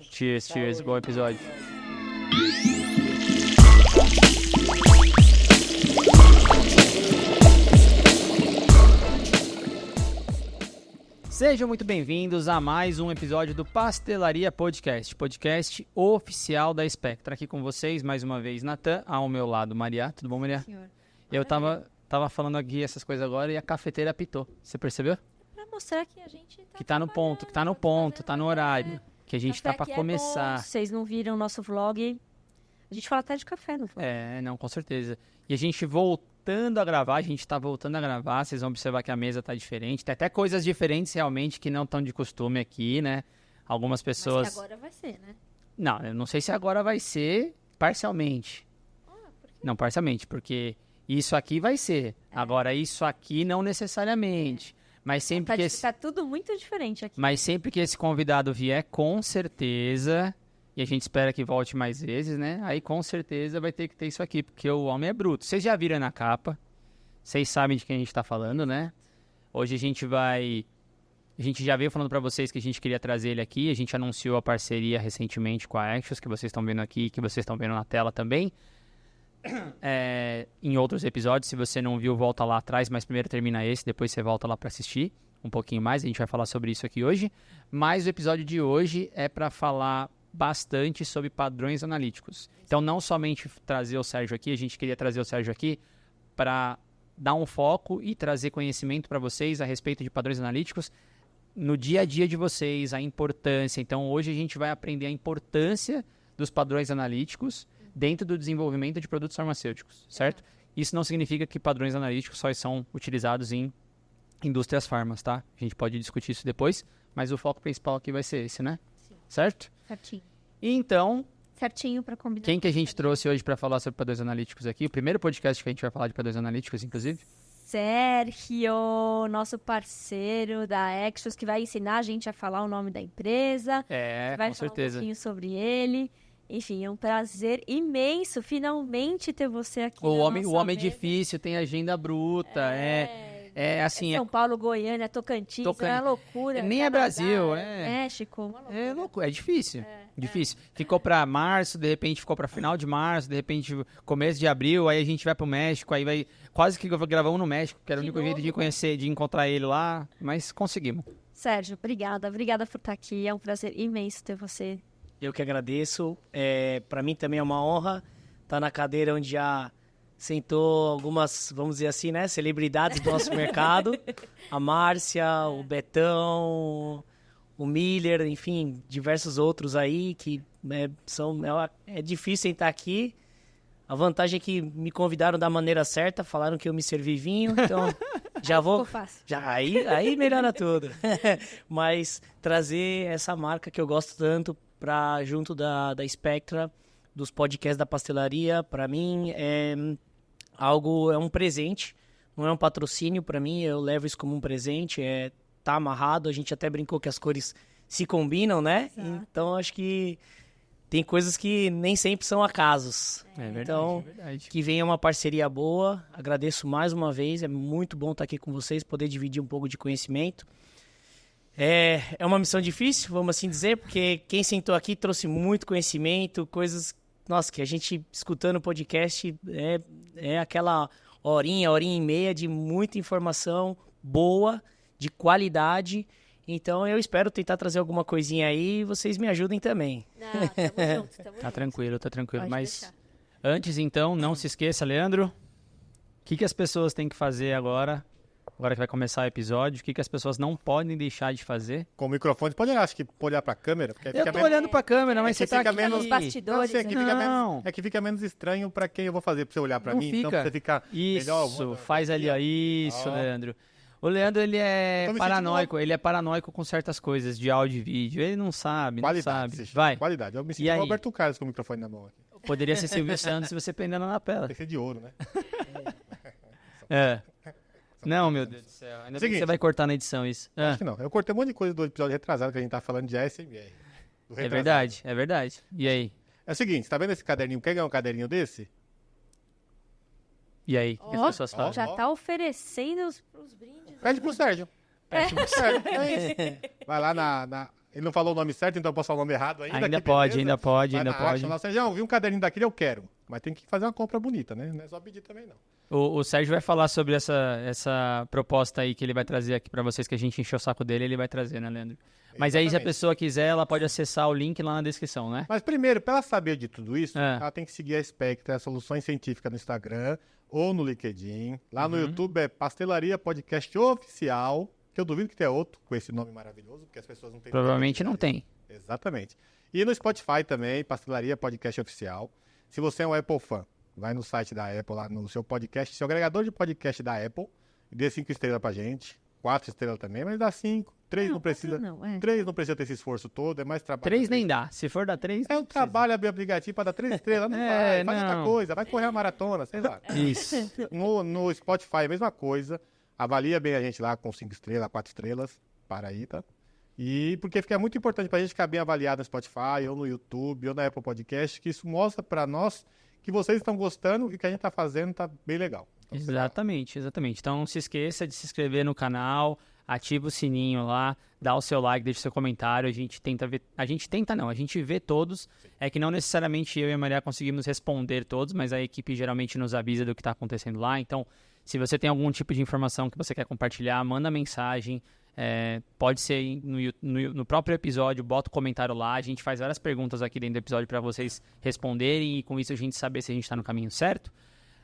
Cheers, cheers. Bom episódio. Sejam muito bem-vindos a mais um episódio do Pastelaria Podcast, podcast oficial da Spectra. Aqui com vocês, mais uma vez, Natan, ao meu lado, Maria. Tudo bom, Maria? Senhor. Eu tava falando aqui essas coisas agora e a cafeteira apitou. Você percebeu? Pra mostrar que a gente Que tá no ponto, tá no horário. Que a gente tá pra começar. Vocês não viram o nosso vlog? A gente fala até de café no vlog. Não, com certeza. E a gente voltando a gravar, a gente tá voltando a gravar, vocês vão observar que a mesa tá diferente. Tem até coisas diferentes realmente que não estão de costume aqui, né? Algumas pessoas... Mas que agora vai ser, né? Não, eu não sei se agora vai ser parcialmente. Por quê? Não, parcialmente, porque isso aqui vai ser. Agora, isso aqui não necessariamente. Mas sempre que esse... Tá tudo muito diferente aqui. Mas sempre que esse convidado vier, com certeza, e a gente espera que volte mais vezes, né? Aí com certeza vai ter que ter isso aqui, porque o homem é bruto. Vocês já viram na capa, vocês sabem de quem a gente tá falando, né? Hoje a gente já veio falando pra vocês que a gente queria trazer ele aqui, a gente anunciou a parceria recentemente com a Axios, que vocês estão vendo aqui, que vocês estão vendo na tela também. Em outros episódios, se você não viu, volta lá atrás, mas primeiro termina esse, depois você volta lá pra assistir um pouquinho mais, a gente vai falar sobre isso aqui hoje. Mas o episódio de hoje é pra falar bastante sobre padrões analíticos. Então, não somente trazer o Sérgio aqui, a gente queria trazer o Sérgio aqui para dar um foco e trazer conhecimento para vocês a respeito de padrões analíticos no dia a dia de vocês, a importância. Então, hoje a gente vai aprender a importância dos padrões analíticos dentro do desenvolvimento de produtos farmacêuticos, certo? Isso não significa que padrões analíticos só são utilizados em indústrias farmas, tá? A gente pode discutir isso depois, mas o foco principal aqui vai ser esse, né? Sim. Certo? Certinho. Então, Certinho pra combinar. quem que a gente trouxe hoje para falar sobre padrões analíticos aqui? O primeiro podcast que a gente vai falar de padrões analíticos, inclusive? Sérgio, nosso parceiro da Axios, que vai ensinar a gente a falar o nome da empresa. Vai Com falar certeza. um pouquinho sobre ele. Enfim, é um prazer imenso finalmente ter você aqui. O na homem nossa é mesa. difícil, tem agenda bruta, assim... São Paulo, Goiânia, Tocantins, é uma loucura. Nem é Canadá, Brasil, México, uma loucura. É louco, é difícil. Difícil. Ficou pra março, de repente ficou pra final de março, de repente começo de abril, aí a gente vai pro México, aí vai... Quase que gravamos no México, que era o único jeito de conhecer, de encontrar ele lá, mas conseguimos. Sérgio, obrigada por estar aqui. É um prazer imenso ter você. Eu que agradeço. Para mim também é uma honra estar na cadeira onde já sentou algumas, vamos dizer assim, né, celebridades do nosso mercado. A Márcia, o Betão, o Miller, enfim, diversos outros aí que é difícil estar aqui. A vantagem é que me convidaram da maneira certa, falaram que eu me servi vinho, então já vou... Ficou fácil. Aí melhora tudo. Mas trazer essa marca que eu gosto tanto para junto da Spectra, dos podcasts da pastelaria, para mim é um presente, não é um patrocínio para mim, eu levo isso como um presente, tá amarrado, a gente até brincou que as cores se combinam, né? Exato. Então acho que tem coisas que nem sempre são acasos. É verdade, Então, é verdade. que venha uma parceria boa, agradeço mais uma vez, é muito bom estar aqui com vocês, poder dividir um pouco de conhecimento. É uma missão difícil, vamos assim dizer, porque quem sentou aqui trouxe muito conhecimento, coisas, nossa, que a gente escutando o podcast é aquela horinha e meia de muita informação boa, de qualidade. Então eu espero tentar trazer alguma coisinha aí e vocês me ajudem também. Não, tamo junto. Tá tranquilo. Pode Mas deixar. antes, então, não se esqueça, Leandro, o que as pessoas têm que fazer agora que vai começar o episódio, o que as pessoas não podem deixar de fazer? Com o microfone, pode olhar pra câmera? Porque Eu tô olhando pra câmera, mas é que você tá fica aqui... menos- Nos bastidores. Não, sei, Não. é que fica menos estranho pra quem eu vou fazer, pra você olhar pra Não mim. fica. Então, pra você ficar melhor... Isso, faz ali, ó. Isso, Ó. Leandro. O Leandro, ele é Tô me paranoico. Ele é paranoico com certas coisas de áudio e vídeo. Ele não sabe, Qualidade. não sabe. Vai. Qualidade. Eu me E sinto aí? o Roberto Carlos com o microfone na mão aqui. Poderia ser Silvio Santos se você prendendo na lapela. Tem que ser de ouro, né? É. Não, meu Deus do céu. Ainda bem que Seguinte. você vai cortar na edição isso. Ah, Acho que não. Eu cortei um monte de coisa do episódio retrasado que a gente tá falando de ASMR. Do é retrasado. verdade, é verdade. E aí? É o seguinte, tá vendo esse caderninho? Quer ganhar um caderninho desse? E aí? O que as Ó, pessoas falam? Já tá oferecendo os brindes. Pede pro Sérgio. Pede pro Sérgio. É isso. Vai lá Ele não falou o nome certo, então eu posso falar o nome errado ainda. Ainda que pode, beleza. ainda pode, Vai ainda na pode. Action lá, Sérgio, vi um caderninho daquele, eu quero. Mas tem que fazer uma compra bonita, né? Não é só pedir também, não. O Sérgio vai falar sobre essa proposta aí que ele vai trazer aqui pra vocês, que a gente encheu o saco dele, ele vai trazer, né, Leandro? Mas aí, se a Exatamente. pessoa quiser, ela pode acessar o link lá na descrição, né? Mas primeiro, para ela saber de tudo isso, É. ela tem que seguir a Spectra, Soluções Científicas no Instagram ou no LinkedIn. Lá no YouTube é Pastelaria Podcast Oficial, que eu duvido que tenha outro com esse nome maravilhoso, porque as pessoas não têm... Provavelmente não tem. Exatamente. E no Spotify também, Pastelaria Podcast Oficial. Se você é um Apple fã, vai no site da Apple, lá no seu podcast, seu agregador de podcast da Apple, e dê 5 estrelas pra gente. 4 estrelas também, mas dá 5. 3 não precisa. Não, é. 3 não precisa ter esse esforço todo, é mais trabalho. 3 nem dá. Se for dar 3. É um trabalho abrir o aplicativo para dar 3 estrelas, não É, faz outra não. coisa, vai correr a maratona, sei lá. Isso. No Spotify, a mesma coisa. Avalia bem a gente lá com 5 estrelas, 4 estrelas, para aí, tá? E porque fica muito importante pra gente ficar bem avaliado no Spotify, ou no YouTube, ou na Apple Podcast, que isso mostra pra nós que vocês estão gostando e o que a gente tá fazendo tá bem legal. Então, Exatamente, exatamente. Então não se esqueça de se inscrever no canal, ativa o sininho lá, dá o seu like, deixa o seu comentário. A gente tenta ver. A gente vê todos. É que não necessariamente eu e a Maria conseguimos responder todos, mas a equipe geralmente nos avisa do que está acontecendo lá. Então, se você tem algum tipo de informação que você quer compartilhar, manda mensagem. Pode ser no próprio episódio, bota o comentário lá. A gente faz várias perguntas aqui dentro do episódio para vocês responderem e com isso a gente saber se a gente está no caminho certo.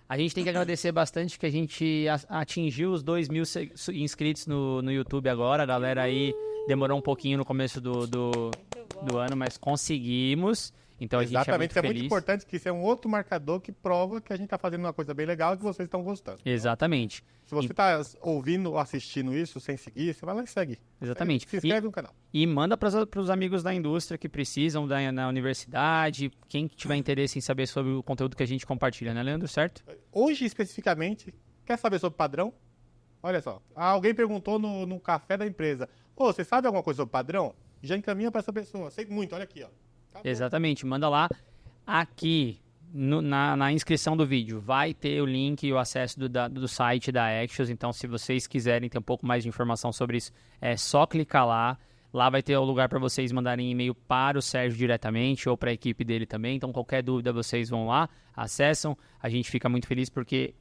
A gente tem que agradecer bastante que a gente atingiu os 2.000 inscritos no YouTube agora. A galera aí demorou um pouquinho no começo do ano, mas conseguimos. Então a gente exatamente, isso é é muito muito feliz. importante que isso é um outro marcador que prova que a gente tá fazendo uma coisa bem legal e que vocês estão gostando. Exatamente, Se você tá ouvindo ou assistindo isso sem seguir, você vai lá e segue. exatamente. Se inscreve no canal. E manda para os amigos da indústria que precisam na universidade, quem tiver interesse em saber sobre o conteúdo que a gente compartilha, né, Leandro? Certo? Hoje, especificamente, quer saber sobre padrão? Olha só, alguém perguntou no café da empresa, ô, você sabe alguma coisa sobre padrão? Já encaminha para essa pessoa. Sei muito, olha aqui, ó. Acabou. Exatamente, manda lá. Aqui na inscrição do vídeo vai ter o link e o acesso do site da Axios. Então, se vocês quiserem ter um pouco mais de informação sobre isso, é só clicar lá. Lá vai ter o lugar para vocês mandarem e-mail para o Sérgio diretamente ou para a equipe dele também. Então, qualquer dúvida, vocês vão lá, acessam. A gente fica muito feliz porque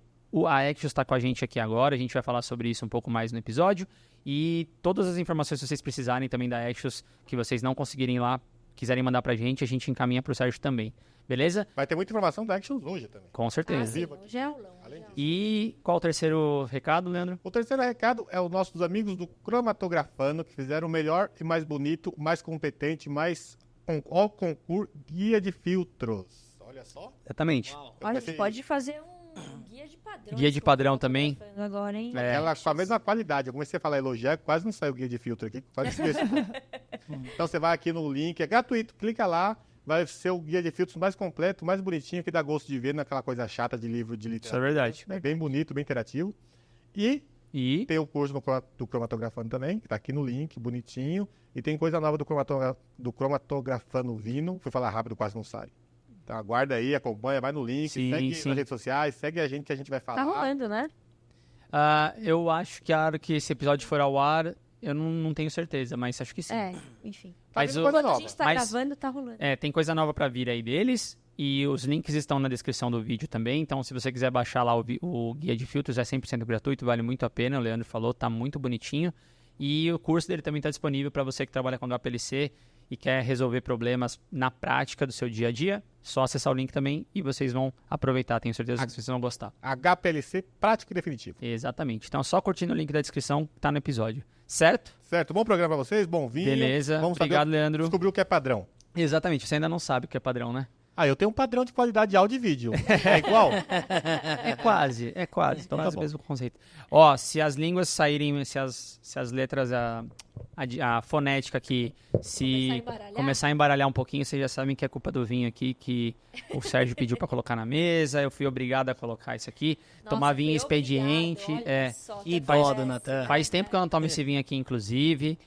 a Axios está com a gente aqui agora. A gente vai falar sobre isso um pouco mais no episódio. E todas as informações que vocês precisarem também da Axios, que vocês não conseguirem lá, quiserem mandar pra gente, a gente encaminha pro Sérgio também. Beleza? Vai ter muita informação da Actions hoje também. Com certeza. Sim, hoje é aulão. Além disso. E qual o terceiro recado, Leandro? O terceiro recado é os nossos amigos do Cromatografando, que fizeram o melhor e mais bonito, mais competente, mais ao concurso guia de filtros. Olha só. Exatamente. Olha, você pode fazer um guia de padrão. Guia de padrão também. Agora, hein? É. Com a mesma qualidade. Eu comecei a falar elogiar, quase não saiu o guia de filtro aqui. Quase esqueci. Então você vai aqui no link, é gratuito, clica lá, vai ser o guia de filtros mais completo, mais bonitinho, que dá gosto de ver naquela coisa chata de livro de Isso é literatura. verdade. É bem bonito, bem interativo. E E tem o curso do Cromatografando também, que tá aqui no link, bonitinho. E tem coisa nova do Cromatografando Vino. Fui falar rápido, quase não sai. Então aguarda aí, acompanha, vai no link, Sim, segue sim. nas redes sociais, segue a gente que a gente vai falar. Tá rolando, né? eu acho que a hora que esse episódio for ao ar, eu não tenho certeza, mas acho que sim. É, enfim. Tá Mas vindo o- coisa Enquanto a nova. gente tá Mas- gravando, tá rolando. Tem coisa nova pra vir aí deles. E os links estão na descrição do vídeo também. Então, se você quiser baixar lá o guia de filtros, é 100% gratuito, vale muito a pena. O Leandro falou, tá muito bonitinho. E o curso dele também está disponível para você que trabalha com HPLC e quer resolver problemas na prática do seu dia a dia. Só acessar o link também e vocês vão aproveitar. Tenho certeza que vocês vão gostar. HPLC prático e definitivo. Exatamente. Então, só curtindo o link da descrição, tá no episódio. Certo? Certo? Bom programa pra vocês, bom vinho. Beleza. Vamos Obrigado, saber, Leandro. descobrir o que é padrão. Exatamente. Você ainda não sabe o que é padrão, né? Eu tenho um padrão de qualidade de áudio e vídeo. É igual? É quase. Então tá Quase o bom. mesmo conceito. Ó, se as línguas saírem, se as letras, a fonética aqui, se começar a embaralhar um pouquinho, vocês já sabem que é culpa do vinho aqui, que o Sérgio pediu pra colocar na mesa, eu fui obrigado a colocar isso aqui. Tomar vinho expediente. E dó do Natan. Faz tempo que eu não tomo esse vinho aqui, inclusive.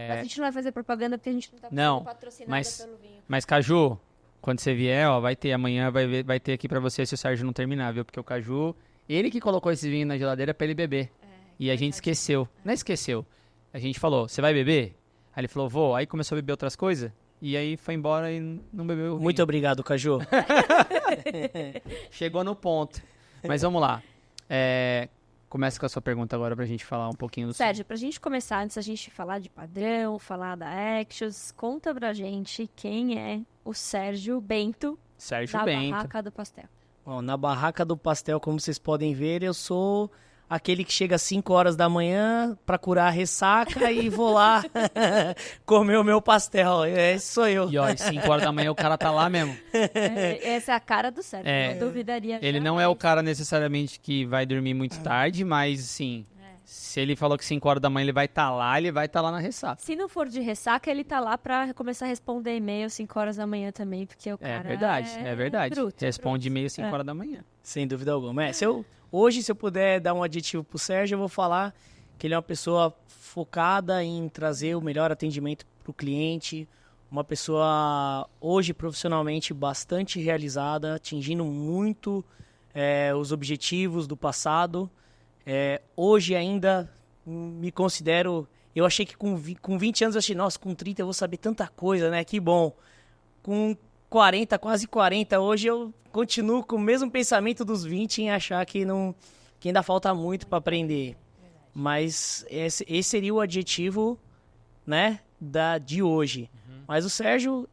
Mas a gente não vai fazer propaganda porque a gente não tá Não, sendo patrocinada mas- pelo vinho. Mas, Caju, quando você vier, ó, vai ter. Amanhã vai ter aqui pra você se o Sérgio não terminar, viu? Porque o Caju, ele que colocou esse vinho na geladeira pra ele beber. E a gente esqueceu. Não esqueceu. A gente falou, você vai beber? Aí ele falou, vô, aí começou a beber outras coisas, e aí foi embora e não bebeu o vinho. Muito obrigado, Caju. Chegou no ponto. Mas vamos lá. Começa com a sua pergunta agora pra gente falar um pouquinho do... Sérgio, pra gente começar, antes da gente falar de padrão, falar da Axios, conta pra gente quem é o Sérgio Bento Sérgio da Bento. Barraca do Pastel. Bom, na Barraca do Pastel, como vocês podem ver, eu sou aquele que chega às 5 horas da manhã pra curar a ressaca e vou lá comer o meu pastel. Esse sou eu. E ó, às 5 horas da manhã o cara tá lá mesmo. Essa é a cara do Sérgio, não duvidaria. Ele não é o cara necessariamente que vai dormir muito tarde, mas assim, se ele falou que 5 horas da manhã ele vai estar lá na ressaca. Se não for de ressaca, ele tá lá pra começar a responder e-mail 5 horas da manhã também, porque o cara É verdade. bruto, Responde bruto. e-mail 5 horas da manhã. Sem dúvida alguma. Hoje, se eu puder dar um adjetivo pro Sérgio, eu vou falar que ele é uma pessoa focada em trazer o melhor atendimento pro cliente, uma pessoa hoje profissionalmente bastante realizada, atingindo muito os objetivos do passado. Hoje ainda me considero... Eu achei que com 20 anos, eu achei, nossa, com 30 eu vou saber tanta coisa, né? Que bom. Com 40, quase 40, hoje eu continuo com o mesmo pensamento dos 20 em achar que ainda falta muito para aprender. Mas esse seria o adjetivo, né, de hoje. Mas o Sérgio,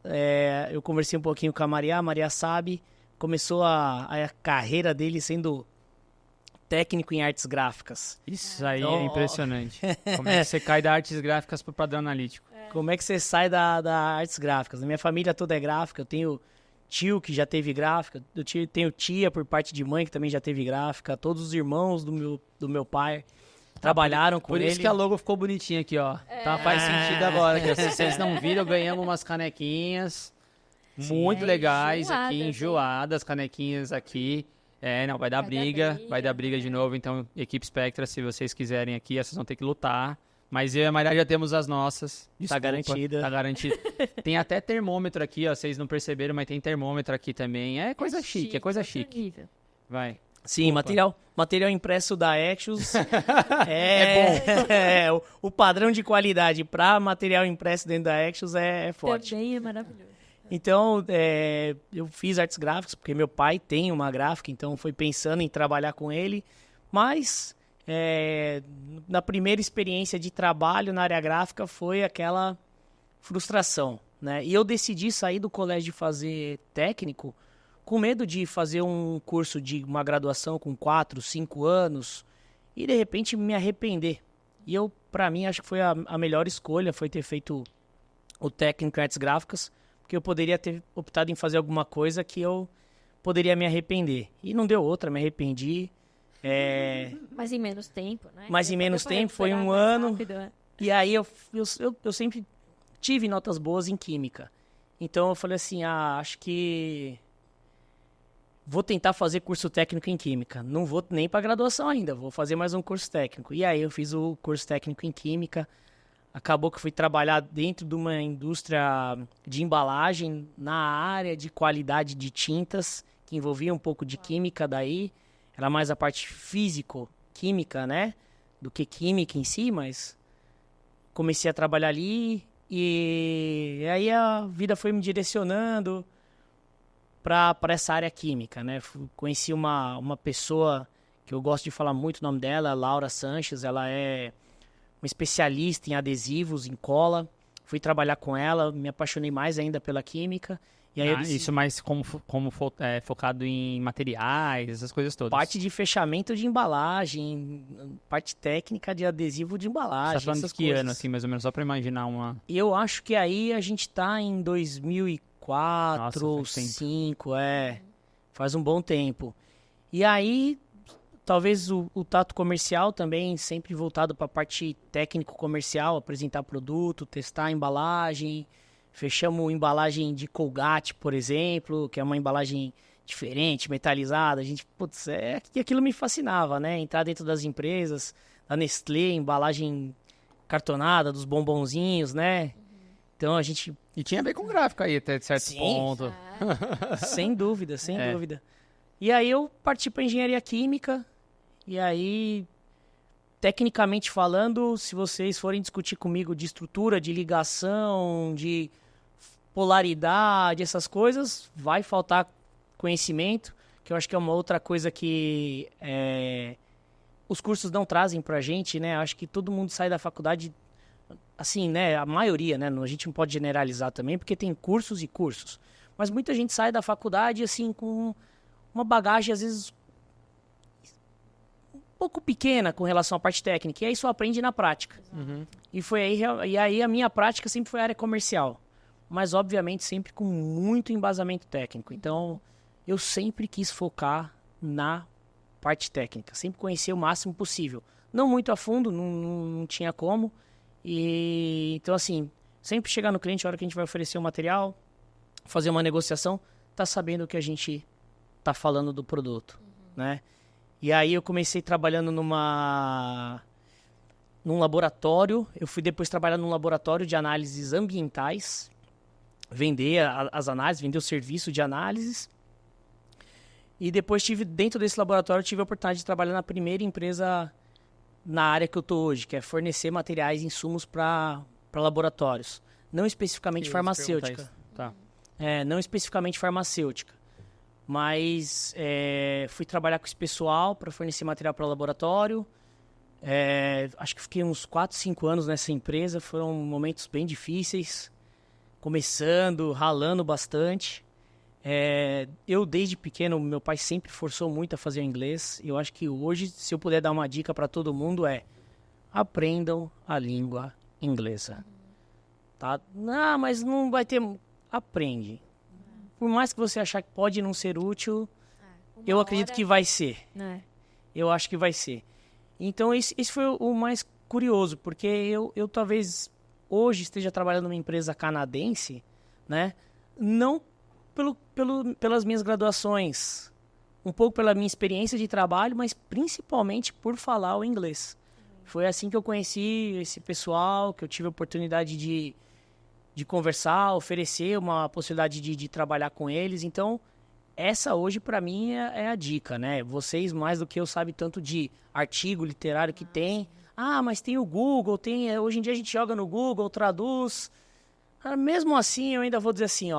eu conversei um pouquinho com a Maria sabe, começou a carreira dele sendo técnico em artes gráficas. Isso aí é impressionante. Como é que você cai da artes gráficas pro padrão analítico? Como é que você sai da artes gráficas? A minha família toda é gráfica, eu tenho tio que já teve gráfica, eu tenho tia por parte de mãe que também já teve gráfica, todos os irmãos do meu pai trabalharam com ele. Por isso que a logo ficou bonitinha aqui, ó. Tá, faz sentido agora. Que, se vocês não viram, ganhamos umas canequinhas muito legais aqui, enjoadas, canequinhas aqui. Não, vai dar briga de novo. Então, equipe Spectra, se vocês quiserem aqui, vocês vão ter que lutar. Mas eu e a Maria já temos as nossas. Desculpa, tá garantida. Tá garantida. Tem até termômetro aqui, ó. Vocês não perceberam, mas tem termômetro aqui também. É coisa chique, é coisa chique. Nível. Vai. Sim, material impresso da Axios é bom. O padrão de qualidade para material impresso dentro da Axios é forte. Também é maravilhoso. Então, eu fiz artes gráficas, porque meu pai tem uma gráfica, então foi pensando em trabalhar com ele. Mas, na primeira experiência de trabalho na área gráfica, foi aquela frustração, né? E eu decidi sair do colégio e fazer técnico, com medo de fazer um curso de uma graduação com 4, 5 anos e, de repente, me arrepender. E para mim, acho que foi a melhor escolha, foi ter feito o técnico em artes gráficas, porque eu poderia ter optado em fazer alguma coisa que eu poderia me arrepender. E não deu outra, me arrependi. Mas em menos tempo, né? Mas em menos tempo, foi um ano. E aí eu sempre tive notas boas em química. Então eu falei assim, acho que vou tentar fazer curso técnico em química. Não vou nem para graduação ainda, vou fazer mais um curso técnico. E aí eu fiz o curso técnico em química. Acabou que fui trabalhar dentro de uma indústria de embalagem na área de qualidade de tintas, que envolvia um pouco de química daí. Era mais a parte físico-química, né? Do que química em si, mas comecei a trabalhar ali e aí a vida foi me direcionando para essa área química, né? Conheci uma pessoa que eu gosto de falar muito o nome dela, Laura Sanches, ela é uma especialista em adesivos, em cola. Fui trabalhar com ela, me apaixonei mais ainda pela química. E aí isso mais focado em materiais, essas coisas todas. Parte de fechamento de embalagem, parte técnica de adesivo de embalagem. Você tá falando de que ano, assim, mais ou menos, só pra imaginar uma... Eu acho que aí a gente tá em 2004, 2005, faz um bom tempo. E aí, talvez o tato comercial também, sempre voltado para a parte técnico-comercial, apresentar produto, testar a embalagem. Fechamos embalagem de Colgate, por exemplo, que é uma embalagem diferente, metalizada. A gente, aquilo me fascinava, né? Entrar dentro das empresas, da Nestlé, embalagem cartonada, dos bombonzinhos, né? Então a gente... E tinha a ver com gráfico aí, até certo ponto. Sem dúvida, sem dúvida. E aí eu parti para engenharia química, e aí tecnicamente falando, se vocês forem discutir comigo de estrutura, de ligação, de polaridade, essas coisas, vai faltar conhecimento, que eu acho que é uma outra coisa que os cursos não trazem pra gente, né? Eu acho que todo mundo sai da faculdade, assim, né? A maioria, né? A gente não pode generalizar também, porque tem cursos e cursos. Mas muita gente sai da faculdade, assim, com uma bagagem, às vezes, um pouco pequena com relação à parte técnica. E aí só aprende na prática. Uhum. E aí a minha prática sempre foi área comercial. Mas, obviamente, sempre com muito embasamento técnico. Então, eu sempre quis focar na parte técnica. Sempre conhecer o máximo possível. Não muito a fundo, não tinha como. E então, assim, sempre chegar no cliente, a hora que a gente vai oferecer o material, fazer uma negociação, tá sabendo o que a gente tá falando do produto, né? E aí eu comecei trabalhando num laboratório. Eu fui depois trabalhar num laboratório de análises ambientais, vender as análises, vender o serviço de análises. E depois dentro desse laboratório, tive a oportunidade de trabalhar na primeira empresa na área que eu tô hoje, que é fornecer materiais e insumos para laboratórios. Não especificamente farmacêutica. Tá. Não especificamente farmacêutica. Mas fui trabalhar com esse pessoal para fornecer material para laboratório. Acho que fiquei uns 4, 5 anos nessa empresa. Foram momentos bem difíceis. Começando, ralando bastante. Eu, desde pequeno, meu pai sempre forçou muito a fazer o inglês. Eu acho que hoje, se eu puder dar uma dica para todo mundo, aprendam a língua inglesa. Tá? Não, mas não vai ter... Aprende. Por mais que você achar que pode não ser útil, eu acredito que vai ser. Eu acho que vai ser. Então, esse foi o mais curioso, porque eu talvez hoje esteja trabalhando numa empresa canadense, né? Não pelas minhas graduações, um pouco pela minha experiência de trabalho, mas principalmente por falar o inglês. Foi assim que eu conheci esse pessoal, que eu tive a oportunidade de conversar, oferecer uma possibilidade de trabalhar com eles. Então, essa hoje para mim é a dica, né? Vocês, mais do que eu, sabem tanto de artigo literário que tem. Mas tem o Google, hoje em dia a gente joga no Google, traduz. Mesmo assim, eu ainda vou dizer assim,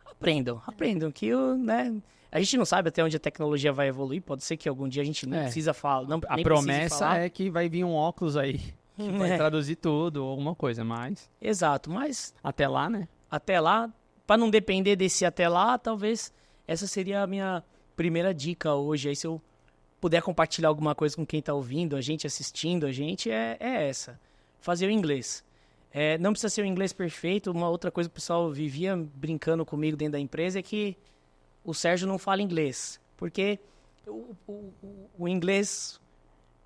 aprendam que né? A gente não sabe até onde a tecnologia vai evoluir. Pode ser que algum dia a gente não precisa falar. A promessa é que vai vir um óculos aí que vai traduzir tudo, alguma coisa, mas... Exato, mas... Até lá, né? Até lá, para não depender desse até lá, talvez essa seria a minha primeira dica hoje. Aí se eu puder compartilhar alguma coisa com quem está ouvindo, a gente assistindo, a gente é essa. Fazer o inglês. Não precisa ser o inglês perfeito. Uma outra coisa que o pessoal vivia brincando comigo dentro da empresa é que o Sérgio não fala inglês. Porque o inglês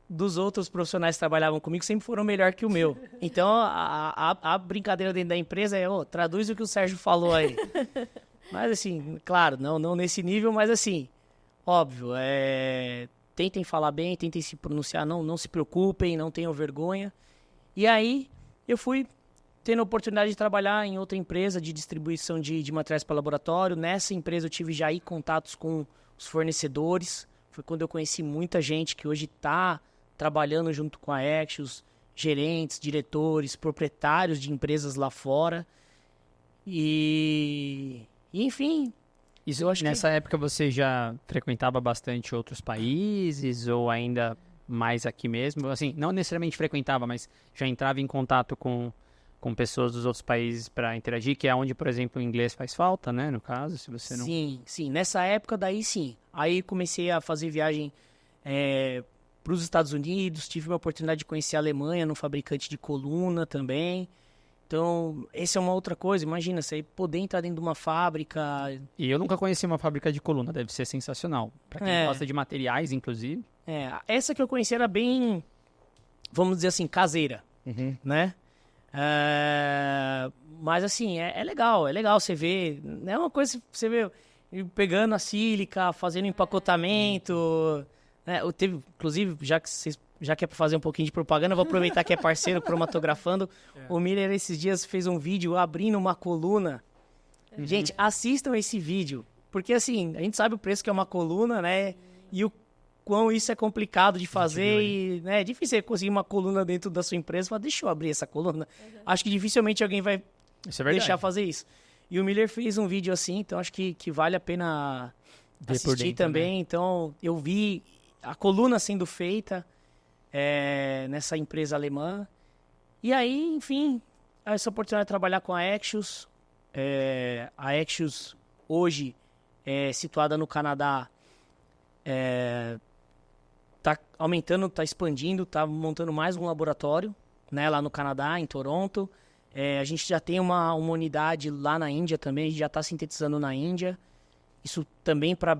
dos outros profissionais que trabalhavam comigo sempre foram melhor que o meu. Então, a brincadeira dentro da empresa traduz o que o Sérgio falou aí. Mas, assim, claro, não nesse nível, mas, assim, óbvio, tentem falar bem, tentem se pronunciar, não se preocupem, não tenham vergonha. E aí, eu fui tendo a oportunidade de trabalhar em outra empresa de distribuição de materiais para laboratório. Nessa empresa eu tive já aí contatos com os fornecedores. Foi quando eu conheci muita gente que hoje está trabalhando junto com a Axios, gerentes, diretores, proprietários de empresas lá fora. E enfim... Isso, nessa época você já frequentava bastante outros países ou ainda mais aqui mesmo? Assim, não necessariamente frequentava, mas já entrava em contato com pessoas dos outros países para interagir, que é onde, por exemplo, o inglês faz falta, né? No caso, se você não... Sim. Nessa época, daí sim. Aí comecei a fazer viagem para os Estados Unidos, tive a oportunidade de conhecer a Alemanha, num fabricante de coluna também. Então, essa é uma outra coisa. Imagina, você poder entrar dentro de uma fábrica... E eu nunca conheci uma fábrica de coluna, deve ser sensacional. Para quem gosta de materiais, inclusive. Essa que eu conheci era bem, vamos dizer assim, caseira, né? Mas assim, é legal você ver, é uma coisa que você vê pegando a sílica, fazendo empacotamento, né? Eu teve, inclusive, já que é para fazer um pouquinho de propaganda, eu vou aproveitar que é parceiro cromatografando. O Miller esses dias fez um vídeo abrindo uma coluna. Gente, assistam esse vídeo, porque assim, a gente sabe o preço que é uma coluna, né? E quão isso é complicado de fazer e, né, é difícil você conseguir uma coluna dentro da sua empresa e falar, deixa eu abrir essa coluna. Acho que dificilmente alguém vai deixar fazer isso. E o Miller fez um vídeo assim, então acho que vale a pena assistir dentro, também. Né? Então, eu vi a coluna sendo feita nessa empresa alemã. E aí, enfim, essa oportunidade de trabalhar com a Axios. A Axios, hoje, é situada no Canadá, está aumentando, está expandindo, está montando mais um laboratório, né, lá no Canadá, em Toronto. A gente já tem uma unidade lá na Índia também, a gente já está sintetizando na Índia. Isso também para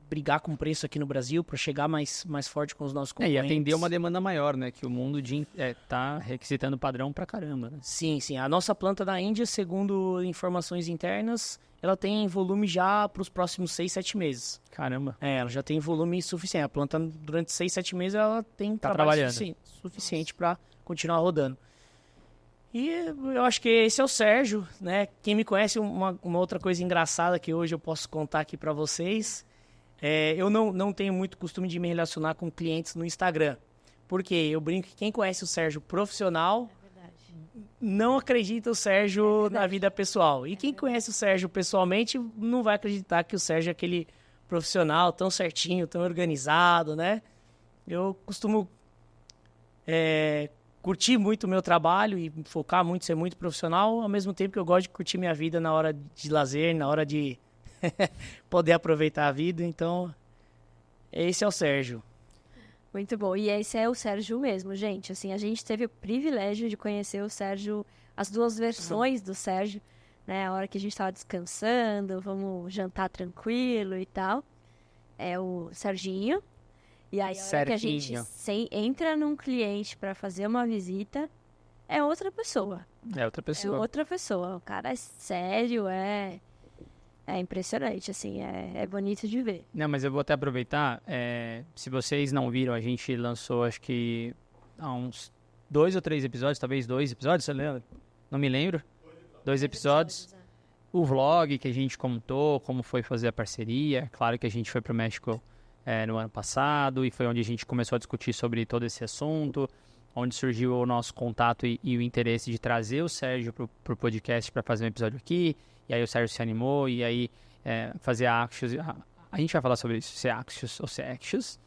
brigar com o preço aqui no Brasil, para chegar mais forte com os nossos concorrentes. E atender uma demanda maior, né? Que o mundo está requisitando padrão pra caramba, né? Sim. A nossa planta da Índia, segundo informações internas, ela tem volume já para os próximos 6, 7 meses. Caramba. Ela já tem volume suficiente. A planta, durante 6, 7 meses, ela tem trabalhando suficiente para continuar rodando. E eu acho que esse é o Sérgio, né? Quem me conhece, uma outra coisa engraçada que hoje eu posso contar aqui para vocês... eu não tenho muito costume de me relacionar com clientes no Instagram. Porque eu brinco que quem conhece o Sérgio profissional não acredita o Sérgio na vida pessoal. E quem conhece o Sérgio pessoalmente não vai acreditar que o Sérgio é aquele profissional tão certinho, tão organizado, né? Eu costumo curtir muito o meu trabalho e focar muito, ser muito profissional, ao mesmo tempo que eu gosto de curtir minha vida na hora de lazer, na hora de poder aproveitar a vida. Então, esse é o Sérgio. Muito bom. E esse é o Sérgio mesmo, gente. Assim, a gente teve o privilégio de conhecer o Sérgio, as duas versões do Sérgio, né? A hora que a gente estava descansando, vamos jantar tranquilo e tal. É o Serginho. E aí, a hora que a gente entra num cliente para fazer uma visita, é outra pessoa. É outra pessoa. O cara é sério, é impressionante, assim, é bonito de ver. Não, mas eu vou até aproveitar, se vocês não viram, a gente lançou, acho que há uns 2 ou 3 episódios, talvez 2 episódios, você lembra? Não me lembro. 2 episódios. O vlog que a gente contou, como foi fazer a parceria. Claro que a gente foi para o México no ano passado e foi onde a gente começou a discutir sobre todo esse assunto, onde surgiu o nosso contato e o interesse de trazer o Sérgio para o podcast para fazer um episódio aqui. E aí o Sérgio se animou, e aí fazer a Axios. A gente vai falar sobre isso, se é Axios ou se é Axios,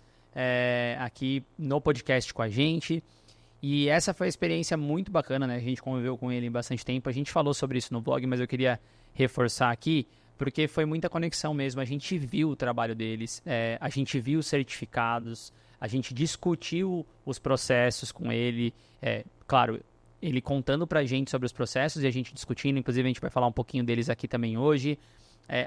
aqui no podcast com a gente. E essa foi uma experiência muito bacana, né? A gente conviveu com ele bastante tempo. A gente falou sobre isso no blog, mas eu queria reforçar aqui, porque foi muita conexão mesmo. A gente viu o trabalho deles, a gente viu os certificados, a gente discutiu os processos com ele. Claro, ele contando pra gente sobre os processos e a gente discutindo, inclusive a gente vai falar um pouquinho deles aqui também hoje.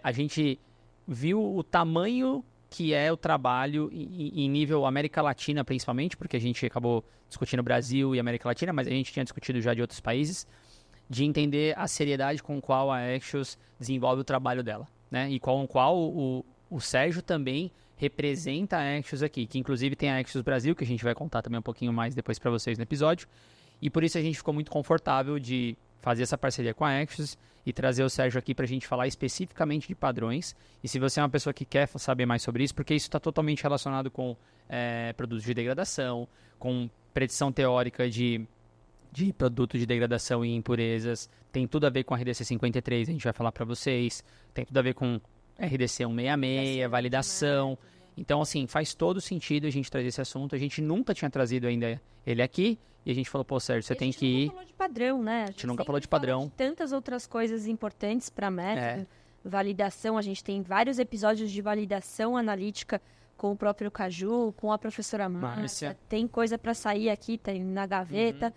A gente viu o tamanho que é o trabalho em nível América Latina, principalmente, porque a gente acabou discutindo Brasil e América Latina, mas a gente tinha discutido já de outros países, de entender a seriedade com qual a Axios desenvolve o trabalho dela, né? E com qual o Sérgio também representa a Axios aqui, que inclusive tem a Axios Brasil, que a gente vai contar também um pouquinho mais depois para vocês no episódio. E por isso a gente ficou muito confortável de fazer essa parceria com a Axios e trazer o Sérgio aqui para a gente falar especificamente de padrões. E se você é uma pessoa que quer saber mais sobre isso, porque isso está totalmente relacionado com produtos de degradação, com predição teórica de produto de degradação e impurezas, tem tudo a ver com a RDC 53, a gente vai falar para vocês, tem tudo a ver com RDC 166, validação. Então, assim, faz todo sentido a gente trazer esse assunto. A gente nunca tinha trazido ainda ele aqui. E a gente falou, pô, Sérgio, você tem que ir. A gente nunca falou de padrão, né? A gente nunca falou de padrão. De tantas outras coisas importantes para método. Validação, a gente tem vários episódios de validação analítica com o próprio Caju, com a professora Márcia. Tem coisa para sair aqui, tem na gaveta.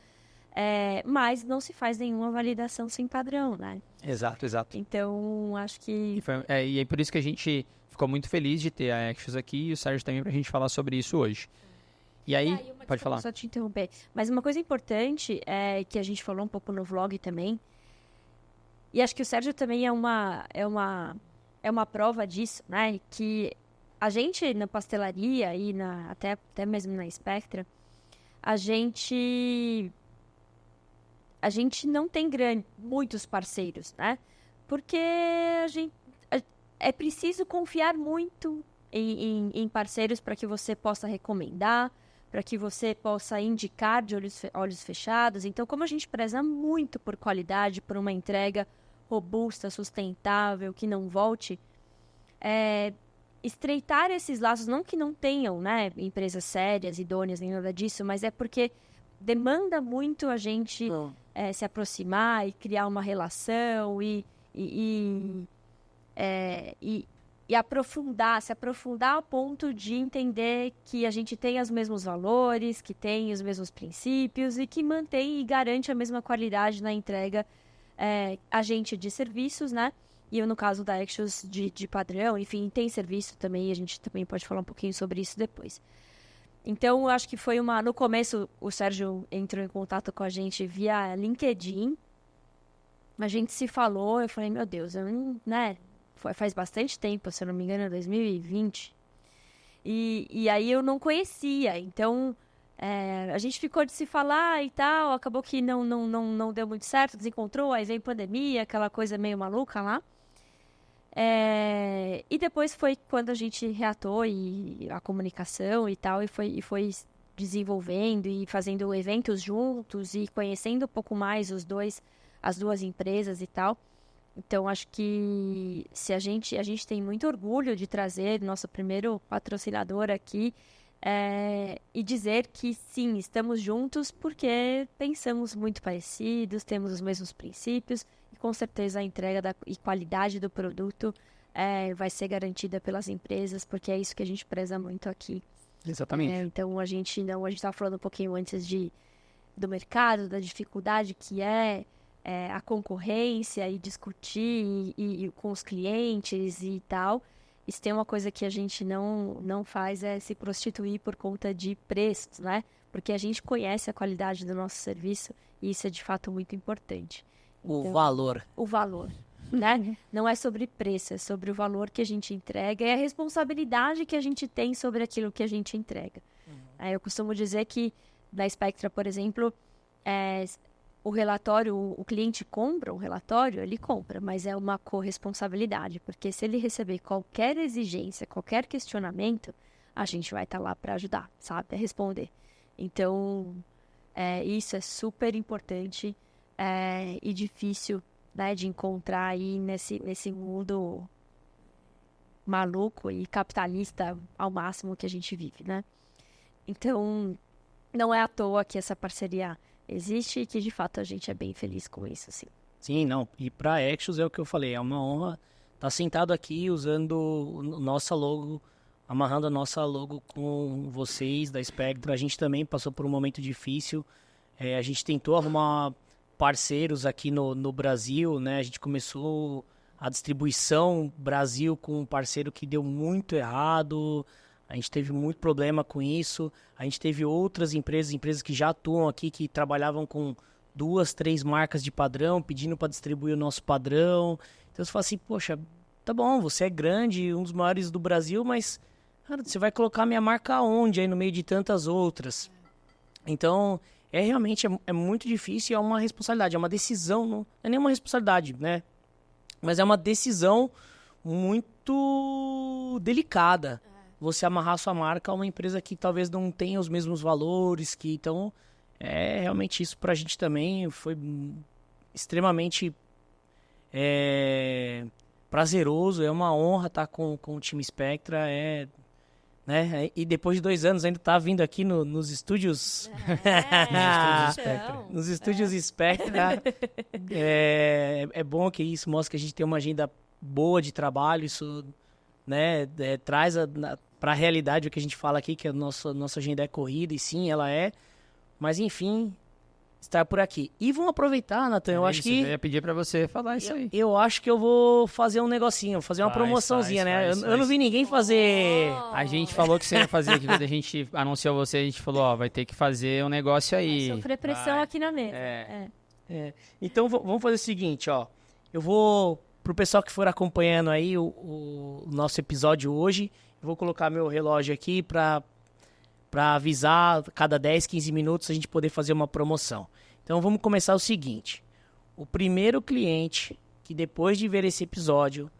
Mas não se faz nenhuma validação sem padrão, né? Exato. Então, acho que... E é por isso que a gente ficou muito feliz de ter a Axios aqui e o Sérgio também pra gente falar sobre isso hoje. E aí, pode falar. Só te interromper. Mas uma coisa importante é que a gente falou um pouco no vlog também, e acho que o Sérgio também é uma prova disso, né? Que a gente na pastelaria e até mesmo na Spectra, a gente não tem muitos parceiros, né? Porque é preciso confiar muito em parceiros para que você possa recomendar, para que você possa indicar de olhos fechados. Então, como a gente preza muito por qualidade, por uma entrega robusta, sustentável, que não volte, estreitar esses laços, não que não tenham, né, empresas sérias, idôneas, nem nada disso, mas é porque demanda muito a gente se aproximar e criar uma relação e aprofundar, se aprofundar ao ponto de entender que a gente tem os mesmos valores, que tem os mesmos princípios e que mantém e garante a mesma qualidade na entrega agente de serviços, né? E eu, no caso da Axios, de padrão, enfim, tem serviço também, a gente também pode falar um pouquinho sobre isso depois. Então, eu acho que foi no começo, o Sérgio entrou em contato com a gente via LinkedIn, a gente se falou, eu falei, meu Deus, né? Faz bastante tempo, se eu não me engano, 2020. E aí eu não conhecia, então a gente ficou de se falar e tal, acabou que não deu muito certo, desencontrou, aí veio pandemia, aquela coisa meio maluca lá. E depois foi quando a gente reatou a comunicação e tal, e foi desenvolvendo e fazendo eventos juntos e conhecendo um pouco mais as duas empresas e tal. Então, acho que a gente tem muito orgulho de trazer nosso primeiro patrocinador aqui e dizer que, sim, estamos juntos porque pensamos muito parecidos, temos os mesmos princípios e, com certeza, a entrega e qualidade do produto vai ser garantida pelas empresas, porque é isso que a gente preza muito aqui. Exatamente. Então, a gente estava falando um pouquinho antes do mercado, da dificuldade que a concorrência e discutir e com os clientes e tal. Isso tem uma coisa que a gente não faz, é se prostituir por conta de preços, né? Porque a gente conhece a qualidade do nosso serviço e isso é de fato muito importante. O valor. O valor, né? Não é sobre preço, é sobre o valor que a gente entrega e a responsabilidade que a gente tem sobre aquilo que a gente entrega. Eu costumo dizer que na Spectra, por exemplo, o relatório, o cliente compra um relatório, ele compra, mas é uma corresponsabilidade, porque se ele receber qualquer exigência, qualquer questionamento, a gente vai estar lá para ajudar, sabe? A responder. Então, isso é super importante e difícil, né, de encontrar aí nesse mundo maluco e capitalista ao máximo que a gente vive, né? Então, não é à toa que essa parceria existe e que, de fato, a gente é bem feliz com isso, sim. Sim, não. E para a Axios é o que eu falei, é uma honra estar sentado aqui usando nossa logo, amarrando a nossa logo com vocês da Spectra. A gente também passou por um momento difícil. A gente tentou arrumar parceiros aqui no Brasil, né? A gente começou a distribuição Brasil com um parceiro que deu muito errado. A gente teve muito problema com isso. A gente teve outras empresas que já atuam aqui, que trabalhavam com 2, 3 marcas de padrão, pedindo para distribuir o nosso padrão. Então você fala assim, poxa, tá bom, você é grande, um dos maiores do Brasil, mas cara, você vai colocar minha marca aonde aí no meio de tantas outras? Então, realmente muito difícil, é uma responsabilidade, é uma decisão, não é nem uma responsabilidade, né? Mas é uma decisão muito delicada. Você amarrar sua marca a uma empresa que talvez não tenha os mesmos valores, então realmente isso pra gente também foi extremamente prazeroso, é uma honra estar com o time Spectra, né? E depois de 2 anos ainda tá vindo aqui nos estúdios nos estúdios Spectra. É bom que isso mostra que a gente tem uma agenda boa de trabalho, isso, né, traz para a realidade o que a gente fala aqui, que a nossa agenda é corrida, e sim, ela é. Mas, enfim, estar por aqui. E vamos aproveitar, Nathan, eu acho que... Eu ia pedir para você falar isso aí. Eu acho que eu vou fazer um negocinho, fazer uma promoçãozinha, né? Eu não vi ninguém fazer... A gente falou que você ia fazer aqui, quando a gente anunciou você, a gente falou, vai ter que fazer um negócio aí. Vai sofrer pressão aqui na mesa. Então, vamos fazer o seguinte, ó. Eu vou... Pro pessoal que for acompanhando aí o nosso episódio hoje, eu vou colocar meu relógio aqui para avisar cada 10, 15 minutos a gente poder fazer uma promoção. Então vamos começar o seguinte. O primeiro cliente que depois de ver esse episódio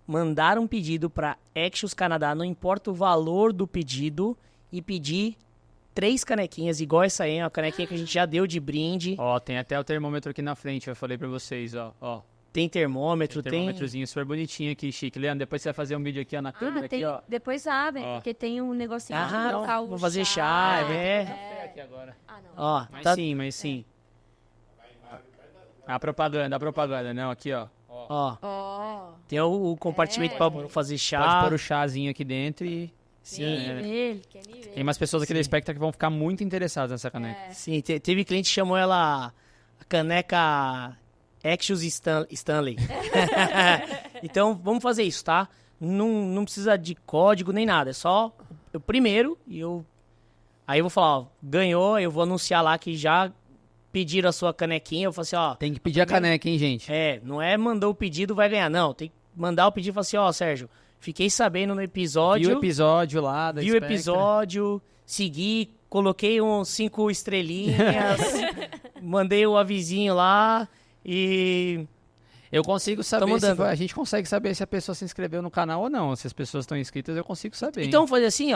mandar um pedido para Axios Canadá, não importa o valor do pedido, e pedir 3 canequinhas, igual essa aí, a canequinha que a gente já deu de brinde. Ó, tem até o termômetro aqui na frente, eu falei pra vocês, ó. Tem termômetro, Tem termômetrozinho super bonitinho aqui, chique. Leandro, depois você vai fazer um vídeo aqui ó, na câmera, aqui, ó. Depois abre, Ó. porque tem um negocinho de Ah, colocar o vou fazer chá, Café aqui agora. Ah, não. Ó, Mas sim. A propaganda, não, aqui, ó. ó, Ó. tem o compartimento para fazer Pode chá. pôr o chazinho aqui dentro e... Sim, Quer me ver. Tem umas pessoas aqui da Spectra que vão ficar muito interessadas nessa caneca. sim, teve cliente que chamou ela a caneca Axios Stanley. Então, vamos fazer isso, tá? Não precisa de código nem nada, é só eu primeiro aí eu vou falar, ó, ganhou, eu vou anunciar lá que já pediram a sua canequinha, eu falo assim, ó, Tem que pedir a caneca, hein, gente? não é mandou o pedido, vai ganhar, não, tem que mandar o pedido e falar assim, ó, Sérgio, fiquei sabendo no episódio, Viu o episódio lá da vi o Spectra. episódio, segui, coloquei uns 5 estrelinhas, mandei o avisinho lá e... Eu consigo saber, mandando. a gente consegue saber se a pessoa se inscreveu no canal ou não. Se as pessoas estão inscritas, eu consigo saber. hein? Então vamos fazer assim,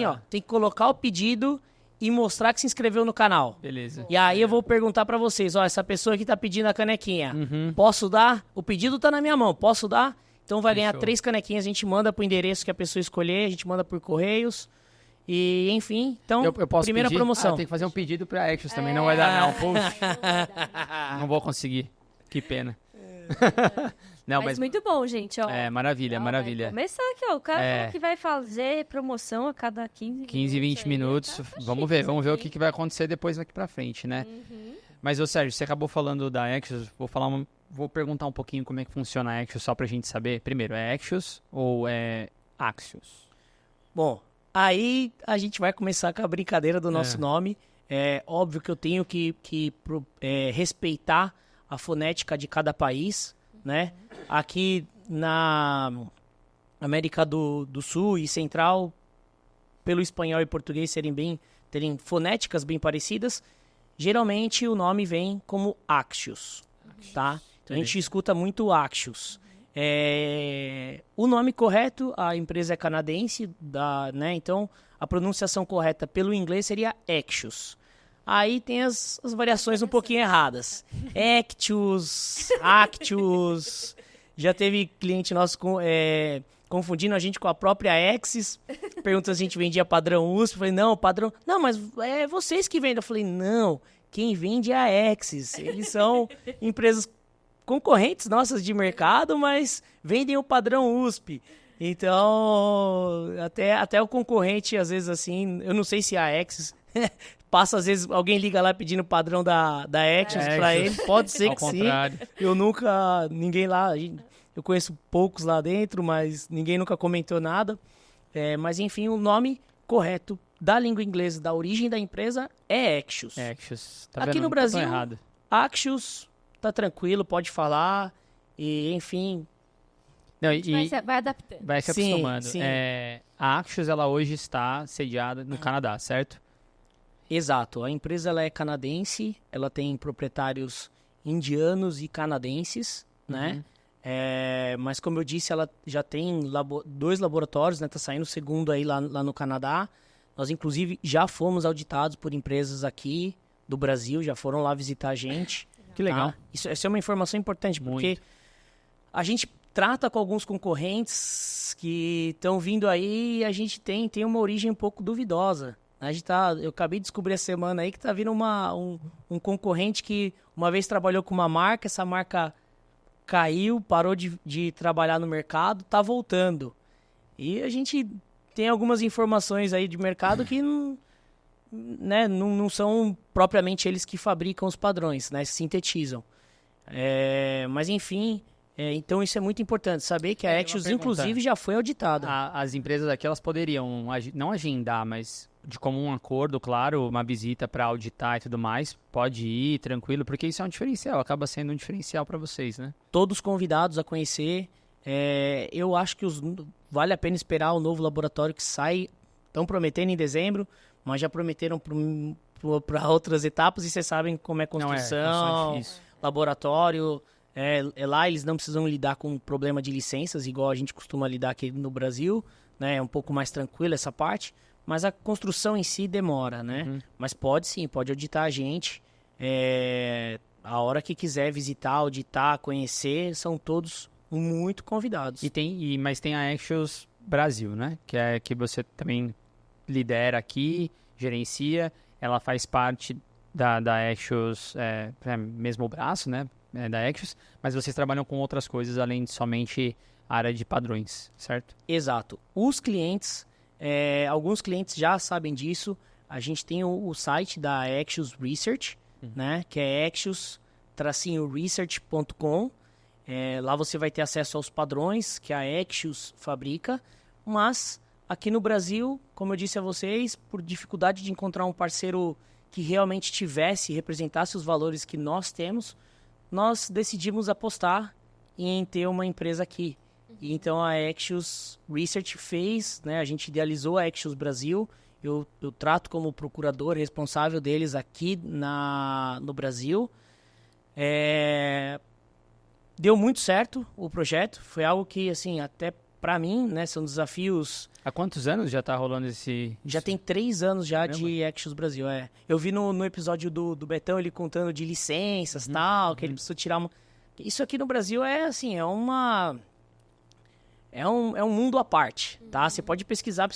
ó, tem que colocar o pedido e mostrar que se inscreveu no canal. Beleza. E aí eu vou perguntar pra vocês, ó, essa pessoa aqui tá pedindo a canequinha, Uhum. posso dar? O pedido tá na minha mão, posso dar? Então vai ganhar Fechou. 3 canequinhas, a gente manda pro endereço que a pessoa escolher, a gente manda por correios. E, enfim, então, Eu posso primeira pedir? promoção. Ah, tem que fazer um pedido pra Axios também, não vai dar não. Poxa, Ah. não vou conseguir. Que pena. Não, Mas mas muito bom, gente, ó. maravilha, Ó, maravilha. Vai começar aqui, ó. O cara É. falou que vai fazer promoção a cada 15 15, 20 aí, minutos. tá Vamos chique ver isso o aqui. que vai acontecer depois daqui pra frente, né? Mas, ô Sérgio, você acabou falando da Axios, vou perguntar um pouquinho como é que funciona a Axios, só pra gente saber. Primeiro, é Axios ou é Axios? Bom, aí a gente vai começar com a brincadeira do nosso nome. É óbvio que eu tenho que respeitar a fonética de cada país, né? Aqui na América do Sul e Central, pelo espanhol e português terem fonéticas bem parecidas, geralmente o nome vem como Axios, tá? Então a gente escuta muito Axios. O nome correto, a empresa é canadense, né? Então a pronunciação correta pelo inglês seria Axios. Aí tem as variações um pouquinho erradas. Actius. Já teve cliente nosso confundindo a gente com a própria Axis. Pergunta se a gente vendia padrão USP. Eu falei, não, padrão... Não, mas é vocês que vendem. Eu falei, não, quem vende é a Axis. Eles são empresas concorrentes nossas de mercado, mas vendem o padrão USP. Então, até o concorrente, às vezes assim, eu não sei se a Axis... Passa, às vezes, alguém liga lá pedindo o padrão da Axios pra ele. Pode ser Ao que sim. contrário. Ninguém lá, eu conheço poucos lá dentro, mas ninguém nunca comentou nada. Mas, enfim, o nome correto da língua inglesa, da origem da empresa, é Axios. Axios. Tá Aqui vendo? no Não tô Brasil, errado. Axios, tá tranquilo, pode falar. E, enfim, Não, Vai adaptando. vai se Sim, acostumando. sim. A Axios, ela hoje está sediada no Canadá, certo? exato. A empresa ela é canadense, ela tem proprietários indianos e canadenses, né? Mas como eu disse, ela já tem 2 laboratórios, né? Tá saindo o segundo aí lá no Canadá. Nós, inclusive, já fomos auditados por empresas aqui do Brasil, já foram lá visitar a gente. Que legal. Tá? Isso é uma informação importante, porque Muito. a gente trata com alguns concorrentes que estão vindo aí e a gente tem uma origem um pouco duvidosa. Eu acabei de descobrir essa semana aí que tá vindo um concorrente que uma vez trabalhou com uma marca, essa marca caiu, parou de trabalhar no mercado, tá voltando. E a gente tem algumas informações aí de mercado que não são propriamente eles que fabricam os padrões, né? Sintetizam. Mas enfim, então isso é muito importante, saber que a uma Axios, pergunta. inclusive, já foi auditada. As empresas aqui, elas poderiam, não agendar, mas de comum acordo, claro, uma visita para auditar e tudo mais, pode ir tranquilo, porque isso é um diferencial, acaba sendo um diferencial para vocês, né? Todos convidados a conhecer. Eu acho que vale a pena esperar o novo laboratório que sai. Estão prometendo em dezembro, mas já prometeram para outras etapas e vocês sabem como é construção, difícil. laboratório. Lá eles não precisam lidar com problema de licenças, igual a gente costuma lidar aqui no Brasil, né? É um pouco mais tranquilo essa parte, mas a construção em si demora, né? Mas pode auditar a gente. A hora que quiser visitar, auditar, conhecer, são todos muito convidados. Mas tem a Axios Brasil, né? Que é que você também lidera aqui, gerencia. Ela faz parte da Axios, mesmo o braço, né? Da Axios, mas vocês trabalham com outras coisas além de somente a área de padrões, certo? Exato. Os clientes, alguns clientes já sabem disso. A gente tem o site da Axios Research, né? Que é axios-research.com. Lá você vai ter acesso aos padrões que a Axios fabrica, mas aqui no Brasil, como eu disse a vocês, por dificuldade de encontrar um parceiro que realmente representasse os valores que nós temos, nós decidimos apostar em ter uma empresa aqui. E então a Axios Research fez, né, a gente idealizou a Axios Brasil. Eu trato como procurador responsável deles aqui no Brasil. Deu muito certo o projeto. Foi algo que, assim, até para mim, né, são desafios... Há quantos anos já tá rolando esse... Já tem 3 anos já de Axios Brasil, Eu vi no episódio do Betão ele contando de licenças e tal, que ele precisou tirar uma... Isso aqui no Brasil é um mundo à parte, tá? Você pode pesquisar,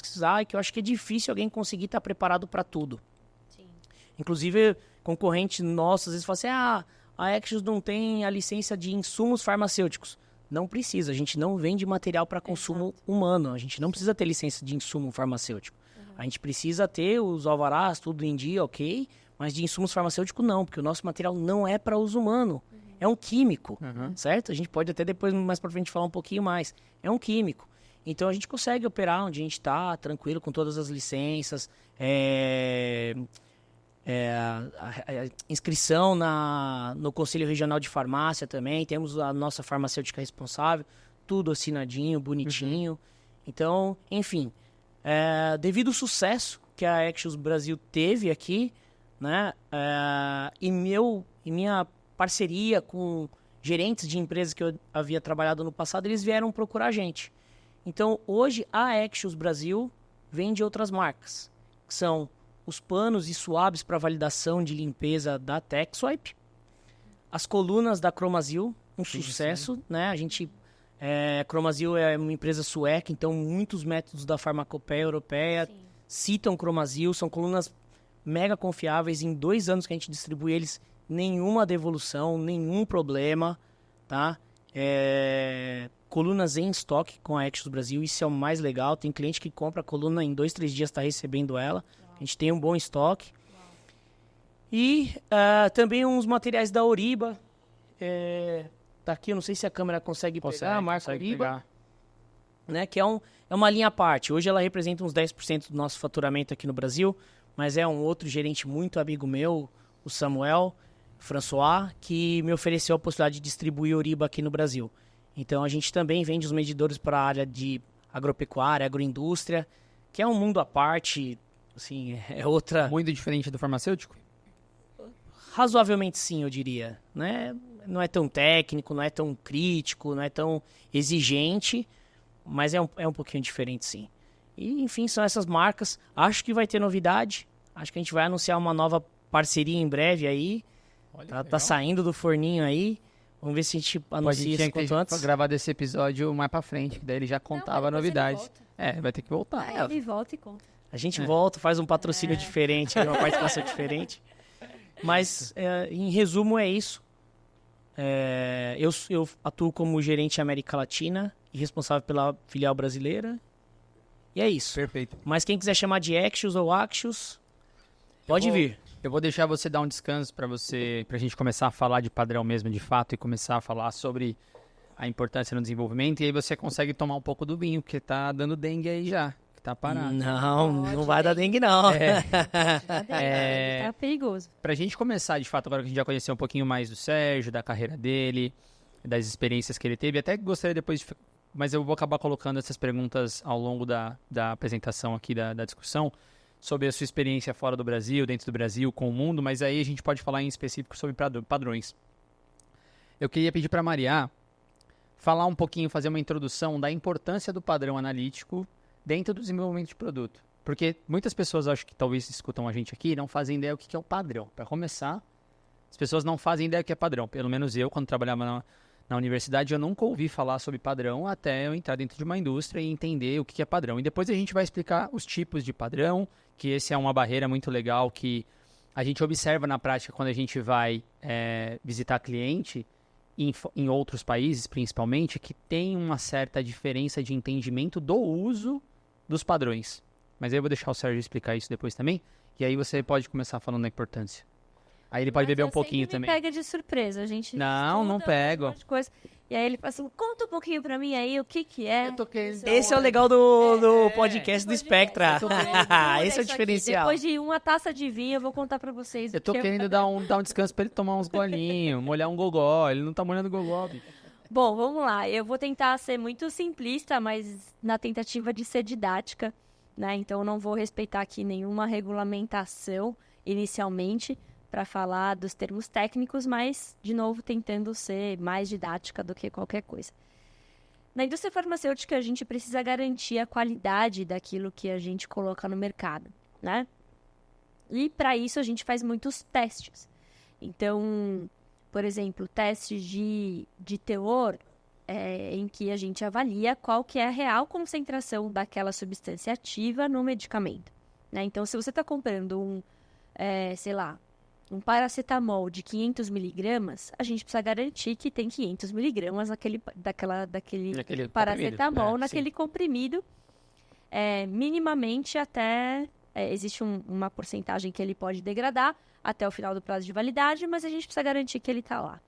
que eu acho que é difícil alguém conseguir estar preparado para tudo. Sim. Inclusive, concorrente nosso, às vezes fala assim, a Axios não tem a licença de insumos farmacêuticos. Não precisa, a gente não vende material para consumo humano, a gente não precisa ter licença de insumo farmacêutico. A gente precisa ter os alvarás, tudo em dia, ok, mas de insumos farmacêuticos não, porque o nosso material não é para uso humano, é um químico, certo? A gente pode até depois, mais para frente, falar um pouquinho mais. É um químico. Então a gente consegue operar onde a gente está, tranquilo, com todas as licenças, a inscrição no Conselho Regional de Farmácia também, temos a nossa farmacêutica responsável, tudo assinadinho, bonitinho. Então, enfim, devido ao sucesso que a Axios Brasil teve aqui, né, e minha parceria com gerentes de empresas que eu havia trabalhado no passado, eles vieram procurar a gente. Então, hoje, a Axios Brasil vende outras marcas, que são os panos e suaves para validação de limpeza da TechSwipe, as colunas da Chromazil, sucesso, né? A Chromazil é uma empresa sueca, então muitos métodos da farmacopeia europeia citam Chromazil, são colunas mega confiáveis. Em 2 anos que a gente distribui eles, nenhuma devolução, nenhum problema, tá? Colunas em estoque com a Axios Brasil, isso é o mais legal. Tem cliente que compra a coluna em 2, 3 dias está recebendo ela. A gente tem um bom estoque. E também uns materiais da Oriba. Tá aqui, eu não sei se a câmera consegue pegar a marca Oriba. Né, que é uma linha à parte. Hoje ela representa uns 10% do nosso faturamento aqui no Brasil, mas é um outro gerente muito amigo meu, o Samuel François, que me ofereceu a possibilidade de distribuir Oriba aqui no Brasil. Então a gente também vende os medidores para a área de agropecuária, agroindústria, que é um mundo à parte, assim, é outra... Muito diferente do farmacêutico? Razoavelmente sim, eu diria. Né? Não é tão técnico, não é tão crítico, não é tão exigente, mas é um pouquinho diferente sim. E, enfim, são essas marcas. Acho que vai ter novidade. Acho que a gente vai anunciar uma nova parceria em breve aí. Olha, tá saindo do forninho aí. Vamos ver se a gente anuncia isso quanto antes. Gravar desse episódio mais pra frente, que daí ele já contava a novidade. Vai ter que voltar. Ele volta e conta. A gente volta, faz um patrocínio diferente, uma participação diferente. Mas, em resumo, é isso. Eu atuo como gerente América Latina e responsável pela filial brasileira. E é isso. Perfeito. Mas quem quiser chamar de Axios ou Axios, pode vir. Eu vou deixar você dar um descanso pra gente começar a falar de padrão mesmo, de fato, e começar a falar sobre a importância no desenvolvimento. E aí você consegue tomar um pouco do vinho, porque tá dando dengue aí já, que tá parado. Não vai dar dengue não. Tá perigoso. Pra gente começar, de fato, agora que a gente já conheceu um pouquinho mais do Sérgio, da carreira dele, das experiências que ele teve, até gostaria depois mas eu vou acabar colocando essas perguntas ao longo da apresentação aqui, da discussão, sobre a sua experiência fora do Brasil, dentro do Brasil, com o mundo, mas aí a gente pode falar em específico sobre padrões. eu queria pedir para a Maria falar um pouquinho, fazer uma introdução da importância do padrão analítico dentro do desenvolvimento de produto. Porque muitas pessoas, acho que talvez escutam a gente aqui, não fazem ideia do que é o padrão. Para começar, as pessoas não fazem ideia do que é padrão. Pelo menos eu, quando trabalhava na universidade, eu nunca ouvi falar sobre padrão até eu entrar dentro de uma indústria e entender o que é padrão. E depois a gente vai explicar os tipos de padrão, que esse é uma barreira muito legal que a gente observa na prática quando a gente vai visitar cliente em outros países, principalmente, que tem uma certa diferença de entendimento do uso dos padrões. Mas aí eu vou deixar o Sérgio explicar isso depois também, e aí você pode começar falando da importância. Aí ele pode beber um pouquinho também. Pega de surpresa, a gente Não pego. Um monte de coisa. E aí ele fala assim, conta um pouquinho pra mim aí o que é. Eu tô querendo... Esse é o legal do podcast do Spectra. Esse é o Aqui. diferencial. Depois de uma taça de vinho, eu vou contar pra vocês. Eu tô querendo dar um descanso pra ele tomar uns golinhos, molhar um gogó. Ele não tá molhando gogó, bicho. Bom, vamos lá. Eu vou tentar ser muito simplista, mas na tentativa de ser didática, né? Então, eu não vou respeitar aqui nenhuma regulamentação inicialmente para falar dos termos técnicos, mas, de novo, tentando ser mais didática do que qualquer coisa. Na indústria farmacêutica, a gente precisa garantir a qualidade daquilo que a gente coloca no mercado, né? E, para isso, a gente faz muitos testes. Então, por exemplo, testes de teor, em que a gente avalia qual que é a real concentração daquela substância ativa no medicamento, né? Então, se você está comprando um paracetamol de 500 miligramas, a gente precisa garantir que tem 500 miligramas daquele paracetamol, naquele comprimido, minimamente até... existe uma porcentagem que ele pode degradar até o final do prazo de validade, mas a gente precisa garantir que ele está lá.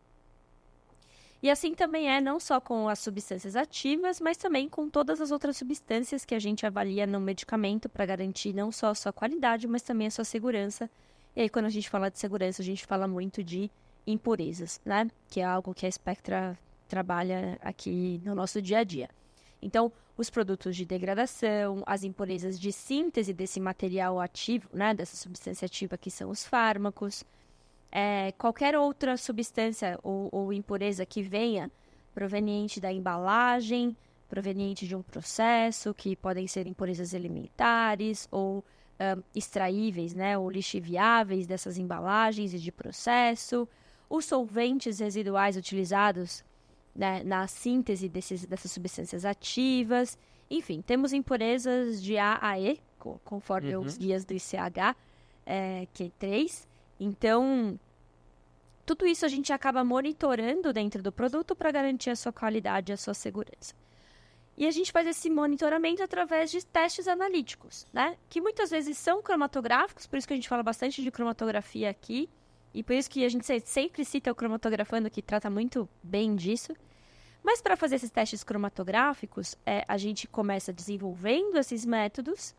E assim também não só com as substâncias ativas, mas também com todas as outras substâncias que a gente avalia no medicamento para garantir não só a sua qualidade, mas também a sua segurança. E aí, quando a gente fala de segurança, a gente fala muito de impurezas, né? Que é algo que a Spectra trabalha aqui no nosso dia a dia. Então, os produtos de degradação, as impurezas de síntese desse material ativo, né? Dessa substância ativa que são os fármacos, qualquer outra substância ou impureza que venha proveniente da embalagem, proveniente de um processo, que podem ser impurezas alimentares ou extraíveis, né, ou lixiviáveis dessas embalagens e de processo, os solventes residuais utilizados, né, na síntese dessas substâncias ativas, enfim, temos impurezas de A a E, conforme os guias do ICH, Q3. Então, tudo isso a gente acaba monitorando dentro do produto para garantir a sua qualidade e a sua segurança. E a gente faz esse monitoramento através de testes analíticos, né? Que muitas vezes são cromatográficos, por isso que a gente fala bastante de cromatografia aqui, e por isso que a gente sempre cita o Cromatografando, que trata muito bem disso. Mas para fazer esses testes cromatográficos, a gente começa desenvolvendo esses métodos,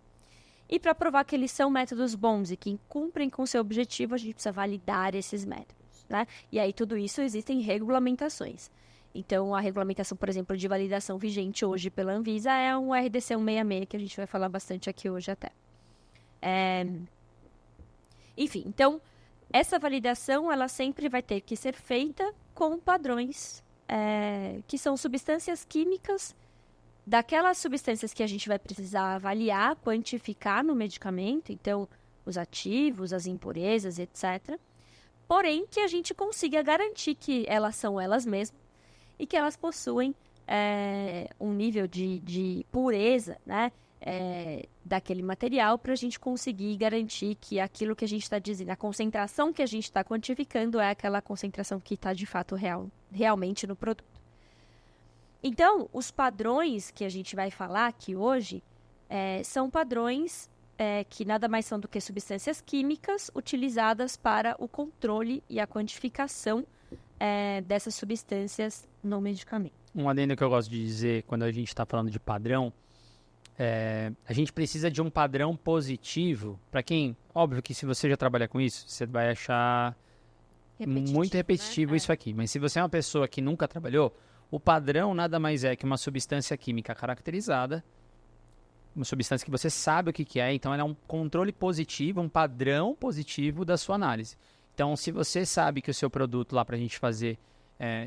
e para provar que eles são métodos bons e que cumprem com o seu objetivo, a gente precisa validar esses métodos, né? E aí, tudo isso, existem regulamentações. Então, a regulamentação, por exemplo, de validação vigente hoje pela Anvisa é um RDC 166, que a gente vai falar bastante aqui hoje até. Enfim, então, essa validação, ela sempre vai ter que ser feita com padrões, que são substâncias químicas, daquelas substâncias que a gente vai precisar avaliar, quantificar no medicamento, então, os ativos, as impurezas, etc. Porém, que a gente consiga garantir que elas são elas mesmas, e que elas possuem um nível de pureza, né, daquele material para a gente conseguir garantir que aquilo que a gente está dizendo, a concentração que a gente está quantificando é aquela concentração que está de fato realmente no produto. Então, os padrões que a gente vai falar aqui hoje são padrões que nada mais são do que substâncias químicas utilizadas para o controle e a quantificação dessas substâncias no medicamento. Um adendo que eu gosto de dizer quando a gente está falando de padrão, a gente precisa de um padrão positivo. Para quem, óbvio que se você já trabalha com isso, você vai achar muito repetitivo, né? Isso aqui. Mas se você é uma pessoa que nunca trabalhou, o padrão nada mais é que uma substância química caracterizada, uma substância que você sabe o que é, então ela é um controle positivo, um padrão positivo da sua análise. Então, se você sabe que o seu produto lá para a gente fazer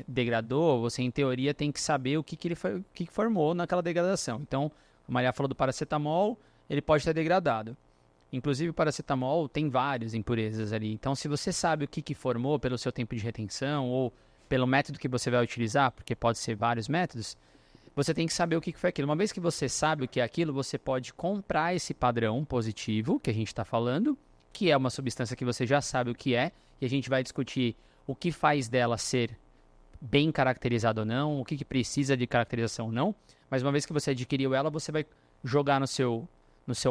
degradou, você, em teoria, tem que saber o que formou naquela degradação. Então, a Maria falou do paracetamol, ele pode ter degradado. Inclusive, o paracetamol tem várias impurezas ali. Então, se você sabe o que formou pelo seu tempo de retenção ou pelo método que você vai utilizar, porque pode ser vários métodos, você tem que saber o que foi aquilo. Uma vez que você sabe o que é aquilo, você pode comprar esse padrão positivo que a gente está falando, que é uma substância que você já sabe o que é, e a gente vai discutir o que faz dela ser bem caracterizada ou não, o que precisa de caracterização ou não. Mas uma vez que você adquiriu ela, você vai jogar no seu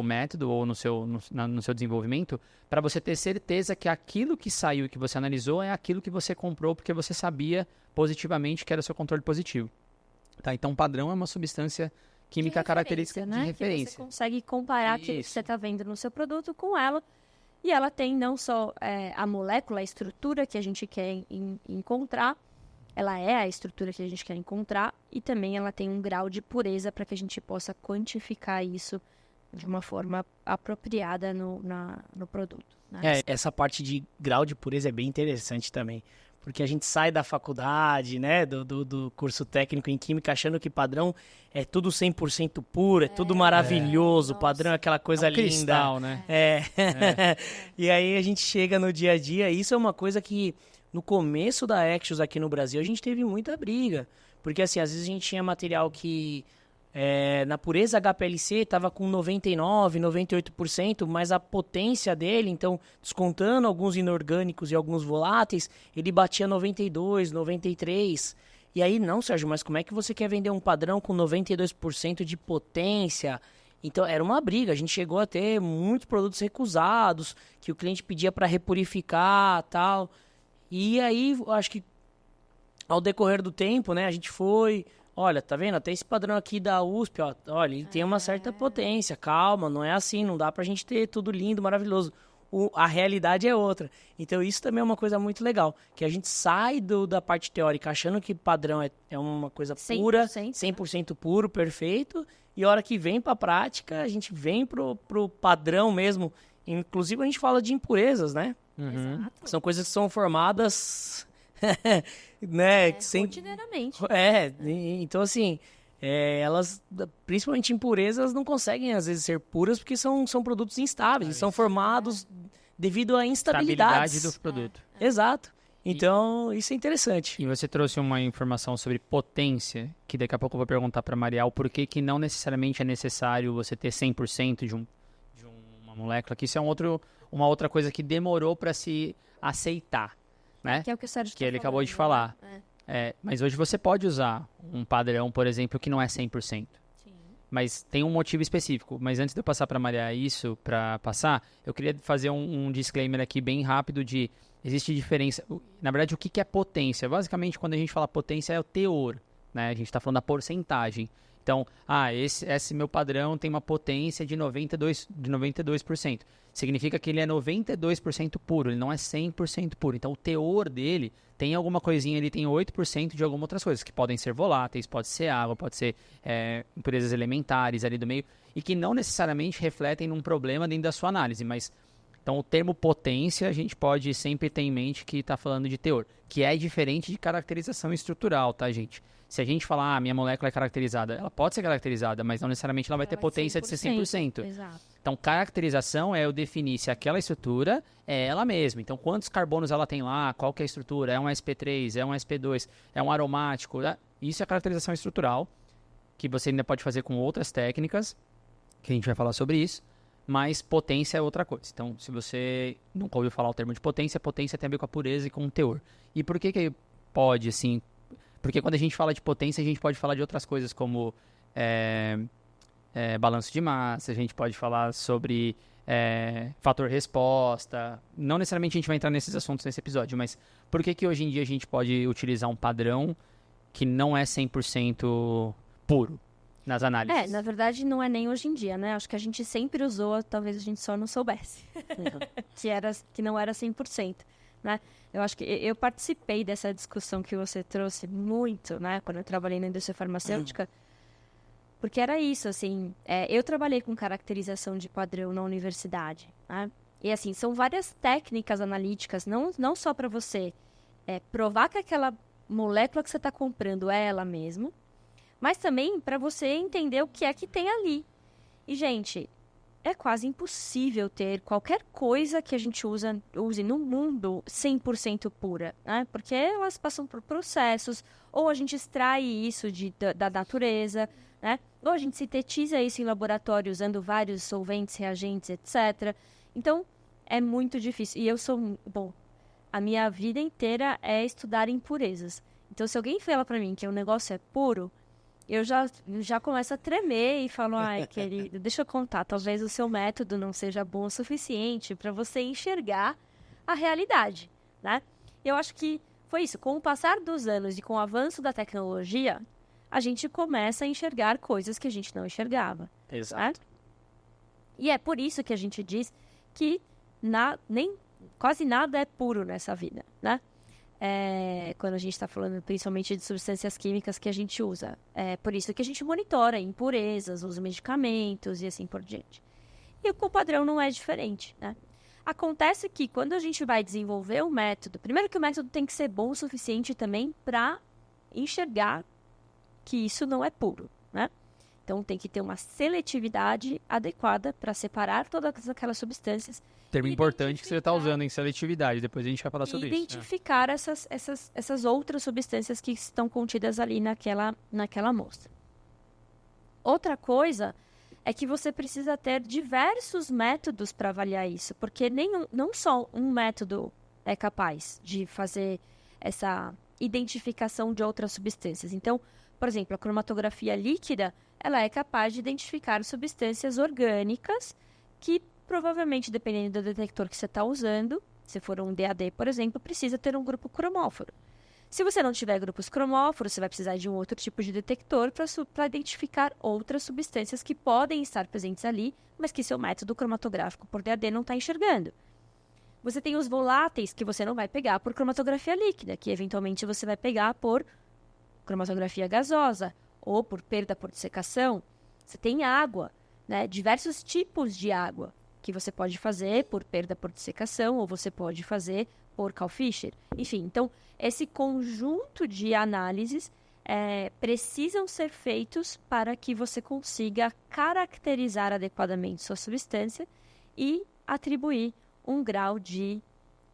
método ou no seu desenvolvimento para você ter certeza que aquilo que saiu e que você analisou é aquilo que você comprou porque você sabia positivamente que era o seu controle positivo. Tá? Então, padrão é uma substância química característica de referência. Que você consegue comparar aquilo que você está vendo no seu produto com ela. E ela tem não só a molécula, a estrutura que a gente quer encontrar, ela é a estrutura que a gente quer encontrar, e também ela tem um grau de pureza para que a gente possa quantificar isso de uma forma apropriada no produto. Né? Essa parte de grau de pureza é bem interessante também. Porque a gente sai da faculdade, né, do curso técnico em química, achando que padrão é tudo 100% puro, é tudo maravilhoso, padrão é aquela coisa linda. Cristal, né? E aí a gente chega no dia a dia, e isso é uma coisa que no começo da Axios aqui no Brasil a gente teve muita briga. Porque assim, às vezes a gente tinha material que na pureza HPLC estava com 99%, 98%, mas a potência dele, então, descontando alguns inorgânicos e alguns voláteis, ele batia 92%, 93%. E aí, não, Sérgio, mas como é que você quer vender um padrão com 92% de potência? Então, era uma briga. A gente chegou a ter muitos produtos recusados, que o cliente pedia para repurificar e tal. E aí, acho que ao decorrer do tempo, né, a gente foi... Olha, tá vendo? Até esse padrão aqui da USP, ó, olha, ele tem uma certa potência. Calma, não é assim, não dá pra gente ter tudo lindo, maravilhoso. A realidade é outra. Então, isso também é uma coisa muito legal. Que a gente sai da parte teórica achando que padrão é uma coisa pura, 100% puro, perfeito. E a hora que vem pra prática, a gente vem pro padrão mesmo. Inclusive, a gente fala de impurezas, né? Exato. São coisas que são formadas... né? Rotineiramente. Então assim, elas, principalmente impurezas, não conseguem às vezes ser puras porque são produtos instáveis, são formados devido à instabilidade do produto. Exato. Então, isso é interessante. E você trouxe uma informação sobre potência, que daqui a pouco eu vou perguntar para Marial por que não necessariamente é necessário você ter 100% de uma molécula, que isso é uma outra coisa que demorou para se aceitar. Né? Que é o que o Sérgio ele acabou de falar. Mas hoje você pode usar um padrão, por exemplo, que não é 100%. Sim. Mas tem um motivo específico. Mas antes de eu passar para a Maria isso, eu queria fazer um disclaimer aqui bem rápido de... Existe diferença... Na verdade, o que é potência? Basicamente, quando a gente fala potência, é o teor. Né? A gente está falando da porcentagem. Então, esse meu padrão tem uma potência de 92%. Significa que ele é 92% puro, ele não é 100% puro. Então, o teor dele tem alguma coisinha, ele tem 8% de algumas outras coisas, que podem ser voláteis, pode ser água, pode ser impurezas elementares ali do meio, e que não necessariamente refletem num problema dentro da sua análise. Mas, então, o termo potência, a gente pode sempre ter em mente que está falando de teor, que é diferente de caracterização estrutural, tá, gente? Se a gente falar, minha molécula é caracterizada, ela pode ser caracterizada, mas não necessariamente ela vai ter potência de ser 100%. Exato. Então, caracterização é eu definir se aquela estrutura é ela mesma. Então, quantos carbonos ela tem lá, qual que é a estrutura, é um sp3, é um sp2, é um aromático. Isso é caracterização estrutural, que você ainda pode fazer com outras técnicas, que a gente vai falar sobre isso, mas potência é outra coisa. Então, se você nunca ouviu falar o termo de potência tem a ver com a pureza e com o teor. E por que pode, assim... Porque quando a gente fala de potência, a gente pode falar de outras coisas como balanço de massa, a gente pode falar sobre fator resposta. Não necessariamente a gente vai entrar nesses assuntos nesse episódio, mas por que hoje em dia a gente pode utilizar um padrão que não é 100% puro nas análises? Na verdade, não é nem hoje em dia, né? Acho que a gente sempre usou, talvez a gente só não soubesse, que não era 100%. Né? Eu acho que eu participei dessa discussão que você trouxe muito, né? Quando eu trabalhei na indústria farmacêutica, porque era isso, assim, eu trabalhei com caracterização de padrão na universidade, né? E assim, são várias técnicas analíticas, não só para você provar que aquela molécula que você está comprando é ela mesma, mas também para você entender o que é que tem ali. E, gente, é quase impossível ter qualquer coisa que a gente use no mundo 100% pura, né? Porque elas passam por processos, ou a gente extrai isso da natureza, né? Ou a gente sintetiza isso em laboratório usando vários solventes, reagentes, etc. Então, é muito difícil. E a minha vida inteira é estudar impurezas. Então, se alguém fala para mim que o negócio é puro, eu já começo a tremer e falo, ai, querido, deixa eu contar, talvez o seu método não seja bom o suficiente para você enxergar a realidade, né? Eu acho que foi isso. Com o passar dos anos e com o avanço da tecnologia, a gente começa a enxergar coisas que a gente não enxergava. Exato. Né? E é por isso que a gente diz que quase nada é puro nessa vida, né? Quando a gente está falando principalmente de substâncias químicas que a gente usa. É por isso que a gente monitora impurezas, os medicamentos e assim por diante. E com o padrão não é diferente, né? Acontece que quando a gente vai desenvolver um método, primeiro que o método tem que ser bom o suficiente também para enxergar que isso não é puro, né? Então tem que ter uma seletividade adequada para separar todas aquelas substâncias. Termo importante que você está usando em seletividade, depois a gente vai falar sobre isso. Identificar essas outras substâncias que estão contidas ali naquela amostra. Outra coisa é que você precisa ter diversos métodos para avaliar isso, porque não só um método é capaz de fazer essa identificação de outras substâncias. Então, por exemplo, a cromatografia líquida, ela é capaz de identificar substâncias orgânicas que provavelmente, dependendo do detector que você está usando, se for um DAD, por exemplo, precisa ter um grupo cromóforo. Se você não tiver grupos cromóforos, você vai precisar de um outro tipo de detector para identificar outras substâncias que podem estar presentes ali, mas que seu método cromatográfico por DAD não está enxergando. Você tem os voláteis que você não vai pegar por cromatografia líquida, que eventualmente você vai pegar por cromatografia gasosa ou por perda por dissecação. Você tem água, né? Diversos tipos de água que você pode fazer por perda por dissecação ou você pode fazer por Cal-Fischer. Enfim, então, esse conjunto de análises precisam ser feitos para que você consiga caracterizar adequadamente sua substância e atribuir um grau de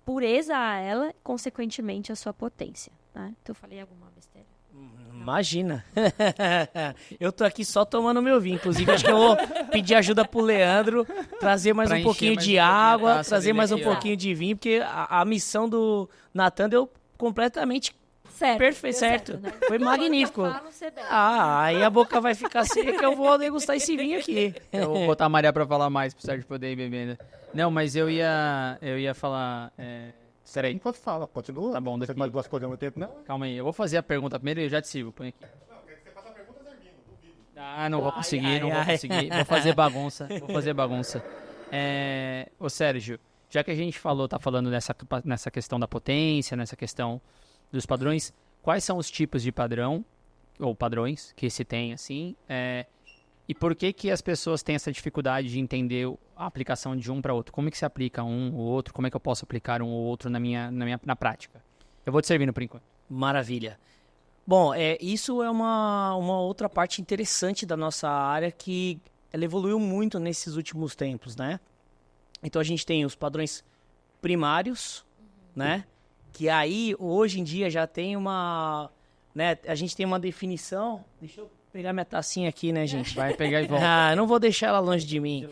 pureza a ela, consequentemente, a sua potência. Né? Então, eu falei alguma besteira? Imagina. Eu tô aqui só tomando meu vinho. Inclusive, acho que eu vou pedir ajuda pro Leandro, trazer mais um pouquinho de água, trazer mais um pouquinho de vinho, porque a missão do Natan deu completamente perfeito, certo. Né? Foi magnífico. Aí a boca vai ficar seca, eu vou degustar esse vinho aqui. Eu vou botar a Maria pra falar mais, pro Sérgio poder ir bebendo. Não, mas eu ia falar... Peraí. Enquanto fala, continua. Tá bom, Você tem mais duas coisas ao mesmo tempo, não? Calma aí, eu vou fazer a pergunta primeiro e eu já te sigo, põe aqui. Não, quero que você faça a pergunta servindo, duvido. Ah, não vou conseguir. Vou fazer bagunça. Ô Sérgio, já que a gente tá falando nessa questão da potência, nessa questão dos padrões, quais são os tipos de padrão, ou padrões, que se tem, assim, e por que as pessoas têm essa dificuldade de entender a aplicação de um para outro? Como é que se aplica um ou outro? Como é que eu posso aplicar um ou outro na prática? Eu vou te servindo por enquanto. Maravilha. Bom, isso é uma outra parte interessante da nossa área que ela evoluiu muito nesses últimos tempos, né? Então a gente tem os padrões primários, né? Que aí, hoje em dia, já tem uma... né? A gente tem uma definição... Deixa eu pegar minha tacinha aqui, né, gente? Vai pegar e volta. Eu não vou deixar ela longe de mim.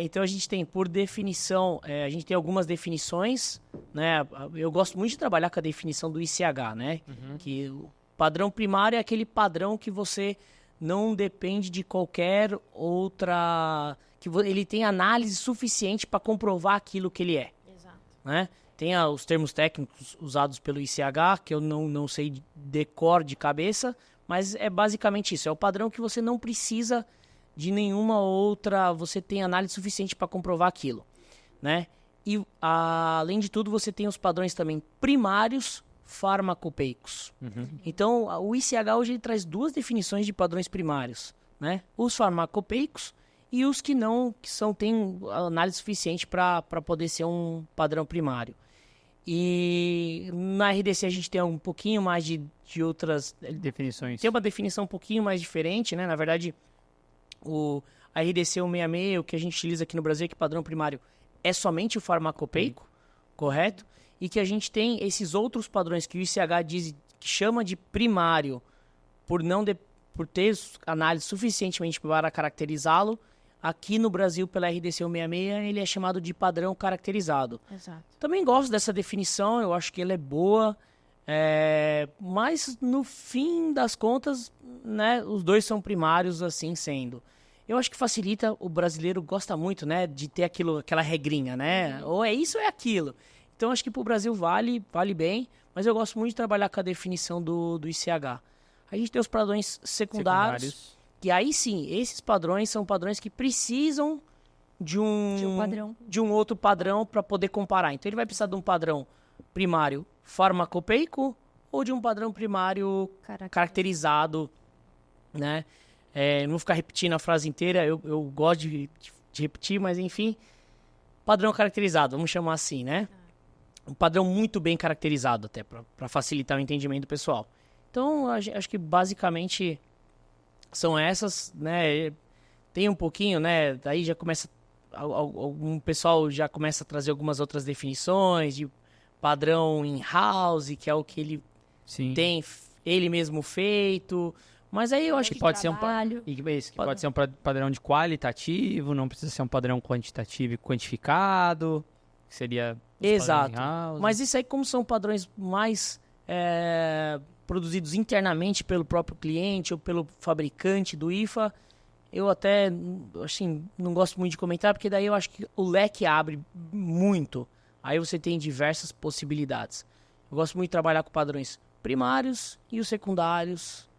Então a gente tem, por definição, a gente tem algumas definições, né? Eu gosto muito de trabalhar com a definição do ICH, né? Uhum. Que o padrão primário é aquele padrão que você não depende de qualquer outra... que ele tem análise suficiente para comprovar aquilo que ele é. Exato. Né? Tem os termos técnicos usados pelo ICH, que eu não sei decor de cabeça, mas é basicamente isso. É o padrão que você não precisa de nenhuma outra... Você tem análise suficiente para comprovar aquilo, né? E, além de tudo, você tem os padrões também primários farmacopeicos. Uhum. Então, o ICH hoje ele traz duas definições de padrões primários, né? Os farmacopeicos e os que não, têm análise suficiente para poder ser um padrão primário. E na RDC a gente tem um pouquinho mais de outras... Definições. Tem uma definição um pouquinho mais diferente, né? Na verdade, a RDC 166, o que a gente utiliza aqui no Brasil, que padrão primário, é somente o farmacopeico, correto? E que a gente tem esses outros padrões que o ICH diz, que chama de primário, por ter análise suficientemente para caracterizá-lo. Aqui no Brasil, pela RDC 166, ele é chamado de padrão caracterizado. Exato. Também gosto dessa definição, eu acho que ela é boa, mas no fim das contas, né, os dois são primários assim sendo. Eu acho que facilita, o brasileiro gosta muito, né, de ter aquela regrinha, né? Ou é isso ou é aquilo. Então acho que para o Brasil vale bem, mas eu gosto muito de trabalhar com a definição do ICH. A gente tem os padrões secundários. Que aí sim, esses padrões são padrões que precisam de um outro padrão para poder comparar. Então ele vai precisar de um padrão primário farmacopeico ou de um padrão primário caracterizado, né? Não vou ficar repetindo a frase inteira, eu gosto de repetir, mas enfim, padrão caracterizado, vamos chamar assim, né? Um padrão muito bem caracterizado até, para facilitar o entendimento do pessoal. Então, acho que basicamente são essas, né? Tem um pouquinho, né? Daí já começa, algum pessoal já começa a trazer algumas outras definições de padrão in-house, que é o que ele tem ele mesmo feito. Mas aí eu acho que pode ser pode ser um padrão de qualitativo, não precisa ser um padrão quantitativo e quantificado, que seria... Exato. Mas isso aí, como são padrões mais produzidos internamente pelo próprio cliente ou pelo fabricante do IFA, eu até, assim, não gosto muito de comentar, porque daí eu acho que o leque abre muito. Aí você tem diversas possibilidades. Eu gosto muito de trabalhar com padrões primários e os secundários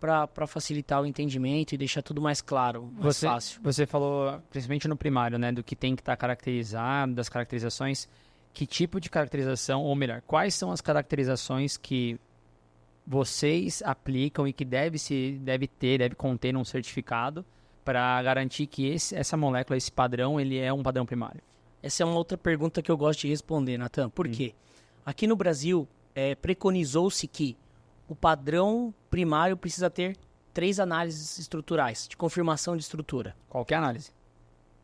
para facilitar o entendimento e deixar tudo mais claro, mais fácil. Você falou, principalmente no primário, né, do que tem que estar caracterizado, das caracterizações. Que tipo de caracterização, ou melhor, quais são as caracterizações que vocês aplicam e que deve conter um certificado para garantir que essa molécula, esse padrão, ele é um padrão primário? Essa é uma outra pergunta que eu gosto de responder, Nathan. Por quê? Aqui no Brasil, preconizou-se que o padrão primário precisa ter 3 análises estruturais, de confirmação de estrutura. Qualquer análise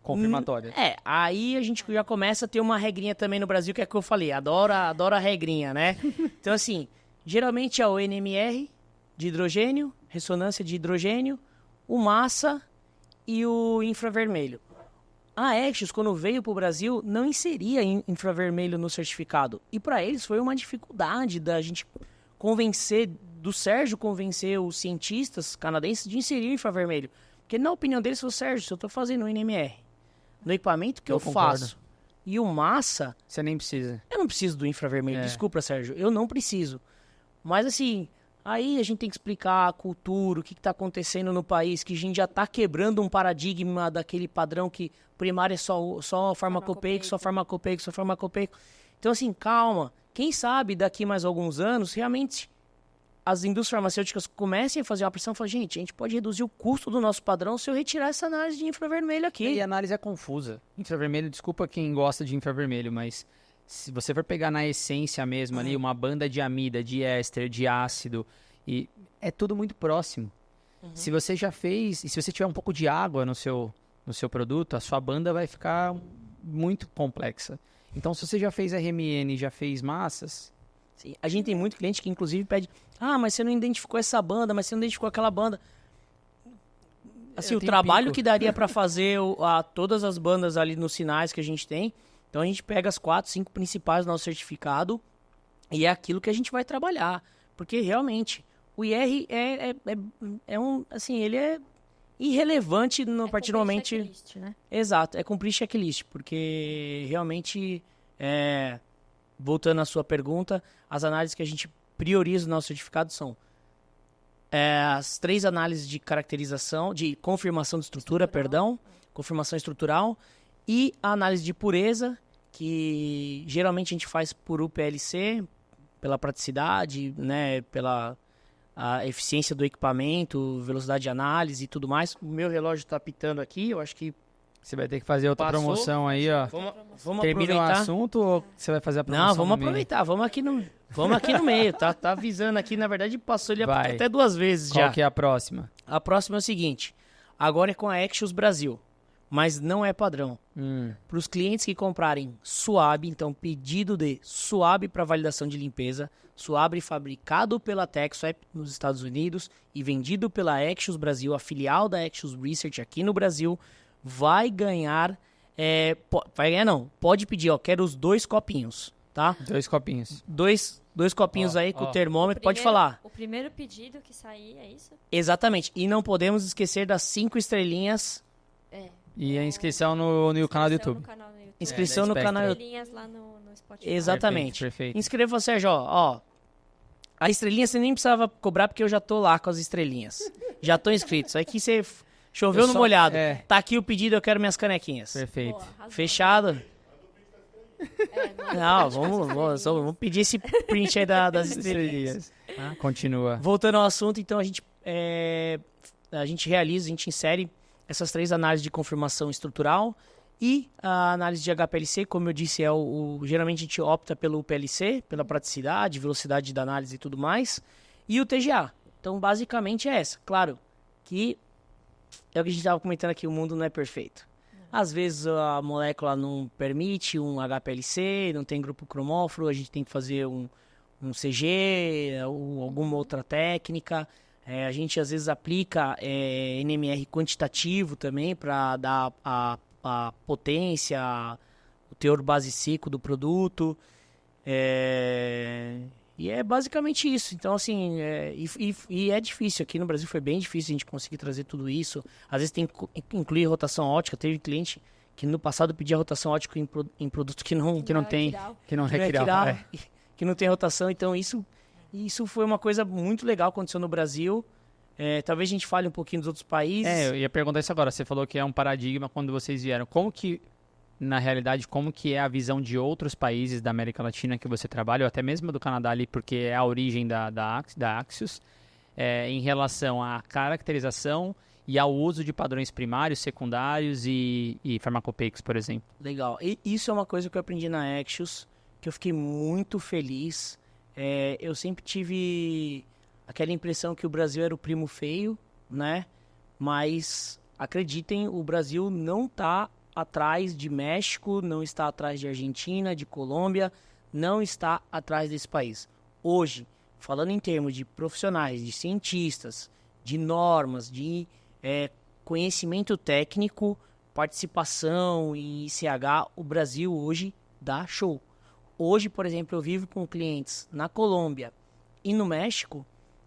confirmatória. Aí a gente já começa a ter uma regrinha também no Brasil, que é o que eu falei, adoro a regrinha, né? Então, assim, geralmente é o NMR de hidrogênio, ressonância de hidrogênio, o massa e o infravermelho. A Axios, quando veio para o Brasil, não inseria infravermelho no certificado. E para eles foi uma dificuldade da gente do Sérgio convencer os cientistas canadenses de inserir o infravermelho. Porque na opinião deles, falou, Sérgio, se eu estou fazendo um NMR no equipamento que eu faço e o massa... Você nem precisa. Eu não preciso do infravermelho, desculpa, Sérgio, eu não preciso. Mas assim, aí a gente tem que explicar a cultura, o que está acontecendo no país, que a gente já está quebrando um paradigma daquele padrão que primário é só farmacopeico, só farmacopeico, só farmacopeico. Então assim, calma. Quem sabe daqui mais alguns anos, realmente, as indústrias farmacêuticas comecem a fazer uma pressão e falar, gente, a gente pode reduzir o custo do nosso padrão se eu retirar essa análise de infravermelho aqui. E a análise é confusa. Infravermelho, desculpa quem gosta de infravermelho, mas se você for pegar na essência mesmo ali, uma banda de amida, de éster, de ácido, e é tudo muito próximo. Se você já fez, e se você tiver um pouco de água no seu produto, a sua banda vai ficar muito complexa. Então, se você já fez RMN, já fez massas... Sim, a gente tem muito cliente que, inclusive, pede... mas você não identificou essa banda, mas você não identificou aquela banda. Assim, o trabalho que daria para fazer todas as bandas ali nos sinais que a gente tem. Então, a gente pega as 4, 5 principais do nosso certificado e é aquilo que a gente vai trabalhar. Porque, realmente, o IR ele é irrelevante a partir do momento... Checklist, né? Exato, é cumprir checklist, porque realmente, voltando à sua pergunta, as análises que a gente prioriza no nosso certificado são as 3 análises de caracterização, de confirmação de estrutura, confirmação estrutural, e a análise de pureza, que geralmente a gente faz por UPLC, pela praticidade, né, pela a eficiência do equipamento, velocidade de análise e tudo mais. O meu relógio está apitando aqui, eu acho que Você vai ter que fazer outra Passou? promoção aí, ó. Vamos Termina o aproveitar. assunto ou você vai fazer a promoção? Não, vamos no meio? aproveitar. Vamos aqui no meio. Tá avisando aqui. Na verdade, passou ele Vai. até 2 vezes Qual já. que é a próxima? A próxima é o seguinte. Agora é com a Axios Brasil. Mas não é padrão. Para os clientes que comprarem Suabe, então pedido de Suabe para validação de limpeza, Suabe fabricado pela TechSwap nos Estados Unidos e vendido pela Axios Brasil, a filial da Axios Research aqui no Brasil, vai ganhar, pode pedir, ó, quero os 2 copinhos, tá? 2 copinhos. Dois copinhos Ó, aí com ó. o termômetro, pode falar. O primeiro pedido que sair, é isso? Exatamente, e não podemos esquecer das 5 estrelinhas, E a inscrição no canal do YouTube. inscrição no da canal Spectre. Estrelinhas lá no Spotify. Exatamente. Perfeito. Inscreva, Sérgio, ó. A estrelinha você nem precisava cobrar porque eu já tô lá com as estrelinhas. Já tô inscrito. Isso aqui você choveu Eu no só- molhado. é. Tá aqui o pedido, eu quero minhas canequinhas. Perfeito. Boa, arrasou. Fechado? Não, vamos vamos pedir esse print aí das estrelinhas. Continua. Voltando ao assunto, então a gente realiza, a gente insere essas 3 análises de confirmação estrutural e a análise de HPLC, como eu disse, geralmente a gente opta pelo PLC, pela praticidade, velocidade da análise e tudo mais, e o TGA. Então, basicamente é essa. Claro que é o que a gente estava comentando aqui, o mundo não é perfeito. Às vezes a molécula não permite um HPLC, não tem grupo cromóforo, a gente tem que fazer um CG ou alguma outra técnica. A gente às vezes aplica NMR quantitativo também para dar a potência, o teor base seco do produto. E é basicamente isso. Então, assim, e é difícil. Aqui no Brasil foi bem difícil a gente conseguir trazer tudo isso. Às vezes tem que incluir rotação ótica. Teve cliente que no passado pedia rotação ótica em produto que não tem. Que não Que não é requer. Kiral, que não tem rotação. Então, isso foi uma coisa muito legal que aconteceu no Brasil. Talvez a gente fale um pouquinho dos outros países. Eu ia perguntar isso agora. Você falou que é um paradigma quando vocês vieram. Na realidade, como que é a visão de outros países da América Latina que você trabalha, ou até mesmo do Canadá ali, porque é a origem da Axios, em relação à caracterização e ao uso de padrões primários, secundários e farmacopeicos, por exemplo? Legal. E isso é uma coisa que eu aprendi na Axios, que eu fiquei muito feliz. Eu sempre tive aquela impressão que o Brasil era o primo feio, né? Mas, acreditem, o Brasil não está atrás de México, não está atrás de Argentina, de Colômbia, não está atrás desse país. Hoje, falando em termos de profissionais, de cientistas, de normas, de conhecimento técnico, participação em ICH, o Brasil hoje dá show. Hoje, por exemplo, eu vivo com clientes na Colômbia e no México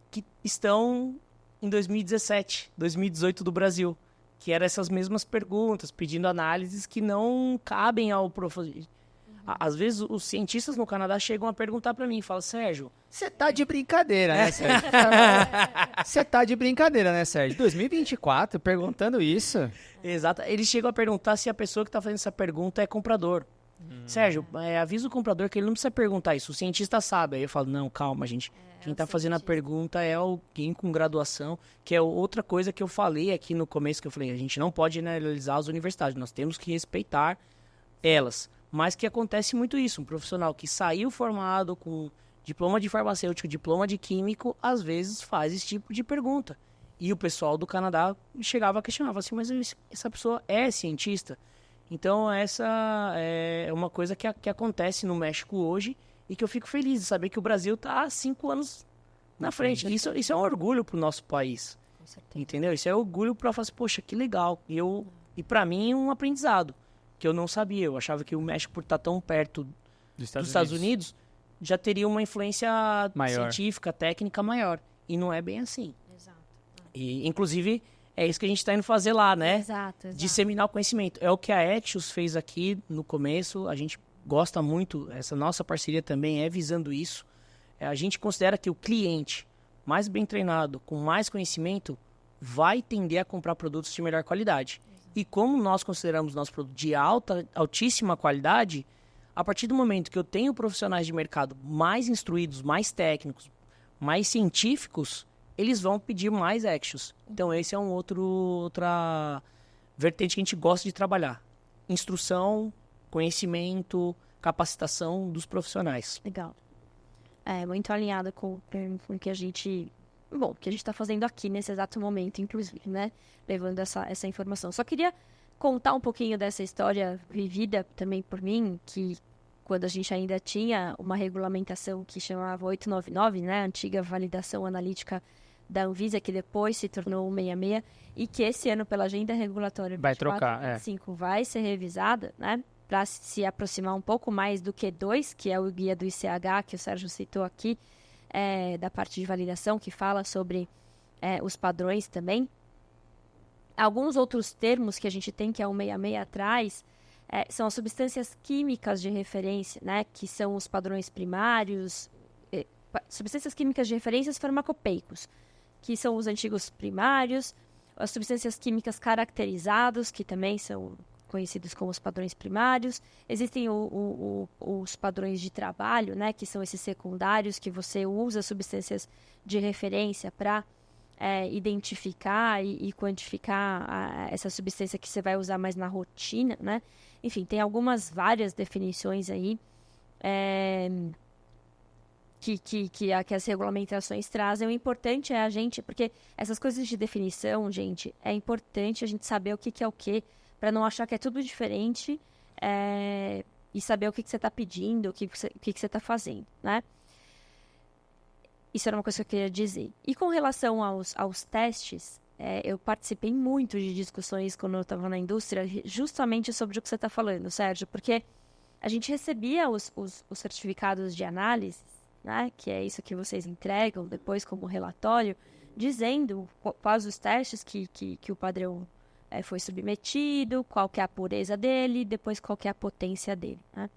que estão em 2017, 2018 do Brasil, que eram essas mesmas perguntas, pedindo análises que não cabem ao professor. Às vezes, os cientistas no Canadá chegam a perguntar para mim, falam, Sérgio... Você tá de brincadeira, né, Sérgio? Você tá de brincadeira, né, Sérgio? 2024, perguntando isso? Exato. Eles chegam a perguntar se a pessoa que está fazendo essa pergunta é comprador. Sérgio, avisa o comprador que ele não precisa perguntar isso, o cientista sabe. Aí eu falo, não, calma, gente. Quem está fazendo a pergunta é alguém com graduação, que é outra coisa que eu falei aqui no começo, que eu falei, a gente não pode generalizar as universidades, nós temos que respeitar elas. Mas que acontece muito isso, um profissional que saiu formado com diploma de farmacêutico, diploma de químico, às vezes faz esse tipo de pergunta. E o pessoal do Canadá chegava a questionar, assim, mas essa pessoa é cientista? Então essa é uma coisa que acontece no México hoje e que eu fico feliz de saber que o Brasil está há 5 anos na frente. Isso é um orgulho para o nosso país, entendeu? Isso é orgulho para falar assim, poxa, que legal. E para mim um aprendizado, que eu não sabia. Eu achava que o México, por estar tão perto dos Estados Unidos, já teria uma influência científica, técnica maior. E não é bem assim. Exato. E, inclusive, é isso que a gente está indo fazer lá, né? Exato. Disseminar o conhecimento. É o que a Axios fez aqui no começo. A gente gosta muito, essa nossa parceria também é visando isso. A gente considera que o cliente mais bem treinado, com mais conhecimento, vai tender a comprar produtos de melhor qualidade. E como nós consideramos nosso produto de altíssima qualidade, a partir do momento que eu tenho profissionais de mercado mais instruídos, mais técnicos, mais científicos, eles vão pedir mais Axios. Então, esse é outra vertente que a gente gosta de trabalhar. Instrução, conhecimento, capacitação dos profissionais. Legal. É muito alinhado com o que a gente... Bom, o que a gente está fazendo aqui nesse exato momento, inclusive, né? Levando essa informação. Só queria contar um pouquinho dessa história vivida também por mim, que quando a gente ainda tinha uma regulamentação que chamava 899, né? A antiga validação analítica da Anvisa, que depois se tornou 166, e que esse ano, pela agenda regulatória Vai trocar, 25, vai ser revisada, né? Para se aproximar um pouco mais do Q2, que é o guia do ICH, que o Sérgio citou aqui, da parte de validação, que fala sobre os padrões também. Alguns outros termos que a gente tem, que é o 166 atrás, são as substâncias químicas de referência, né? Que são os padrões primários, substâncias químicas de referências farmacopeicos, que são os antigos primários, as substâncias químicas caracterizados, que também são conhecidos como os padrões primários. Existem os padrões de trabalho, né, que são esses secundários, que você usa substâncias de referência para identificar e quantificar essa substância que você vai usar mais na rotina, né? Enfim, tem várias definições aí que as regulamentações trazem. O importante é a gente, porque essas coisas de definição, gente, é importante a gente saber o que é o que, para não achar que é tudo diferente e saber o que você está pedindo, o que você está fazendo, né? Isso era uma coisa que eu queria dizer. E com relação aos testes, eu participei muito de discussões quando eu estava na indústria, justamente sobre o que você está falando, Sérgio, porque a gente recebia os certificados de análise, né, que é isso que vocês entregam depois como relatório, dizendo quais os testes que o padrão foi submetido, qual que é a pureza dele, depois qual que é a potência dele, né?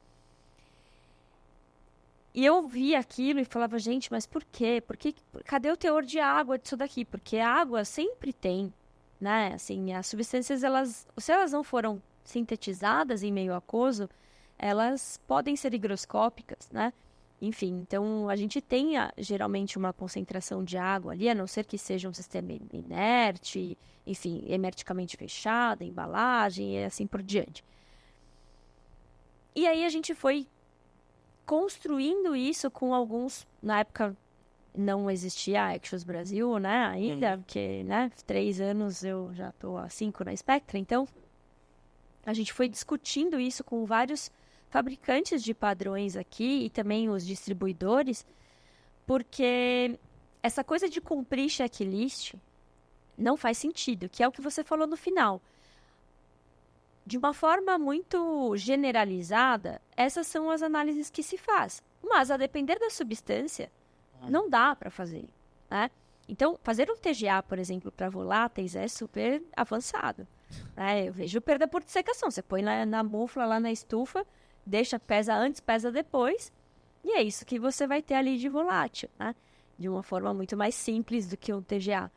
E eu via aquilo e falava, gente, mas por quê? Cadê o teor de água disso daqui? Porque a água sempre tem, né? Assim, as substâncias, se elas não foram sintetizadas em meio aquoso, elas podem ser higroscópicas, né? Enfim, então a gente tem geralmente uma concentração de água ali, a não ser que seja um sistema inerte, enfim, hermeticamente fechado, embalagem e assim por diante. E aí a gente foi construindo isso com alguns... Na época não existia a Actions Brasil, né, ainda, porque, né, 3 anos eu já estou há 5 na Spectra, então a gente foi discutindo isso com vários fabricantes de padrões aqui e também os distribuidores, porque essa coisa de cumprir checklist não faz sentido, que é o que você falou no final. De uma forma muito generalizada, essas são as análises que se faz. Mas, a depender da substância, não dá para fazer, né? Então, fazer um TGA, por exemplo, para voláteis é super avançado, né? Eu vejo perda por dissecação. Você põe na mufla, lá na estufa, pesa antes, pesa depois, e é isso que você vai ter ali de volátil, né? De uma forma muito mais simples do que um TGA.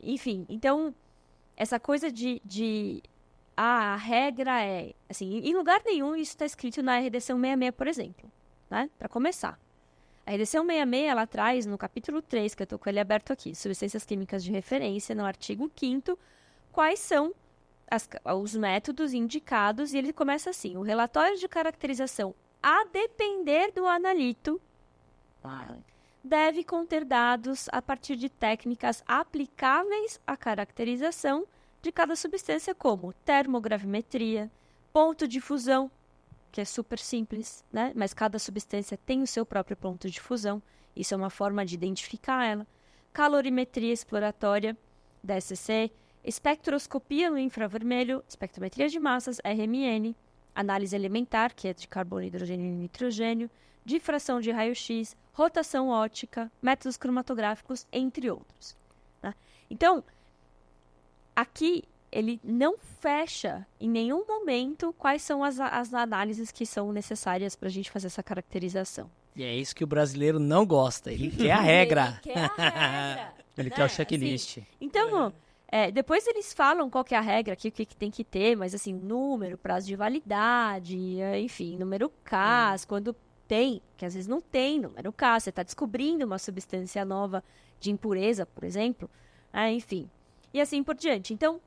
Enfim, então, essa coisa a regra é, assim, em lugar nenhum isso está escrito na RDC 166, por exemplo, né? Para começar. A RDC 166, ela traz no capítulo 3, que eu estou com ele aberto aqui, substâncias químicas de referência, no artigo 5º, quais são os métodos indicados, e ele começa assim: o relatório de caracterização, a depender do analito, deve conter dados a partir de técnicas aplicáveis à caracterização de cada substância, como termogravimetria, ponto de fusão, que é super simples, né? Mas cada substância tem o seu próprio ponto de fusão, isso é uma forma de identificar ela, calorimetria exploratória, DSC, espectroscopia no infravermelho, espectrometria de massas, RMN, análise elementar, que é de carbono, hidrogênio e nitrogênio, difração de raio-x, rotação óptica, métodos cromatográficos, entre outros, né? Então, aqui ele não fecha em nenhum momento quais são as análises que são necessárias para a gente fazer essa caracterização. E é isso que o brasileiro não gosta, ele quer a regra. Ele quer a regra. Ele né? quer o checklist. Assim, então, depois eles falam qual que é a regra aqui, o que tem que ter, mas assim, número, prazo de validade, enfim, número CAS, quando tem, que às vezes não tem número CAS, você está descobrindo uma substância nova de impureza, por exemplo, enfim, e assim por diante. Então,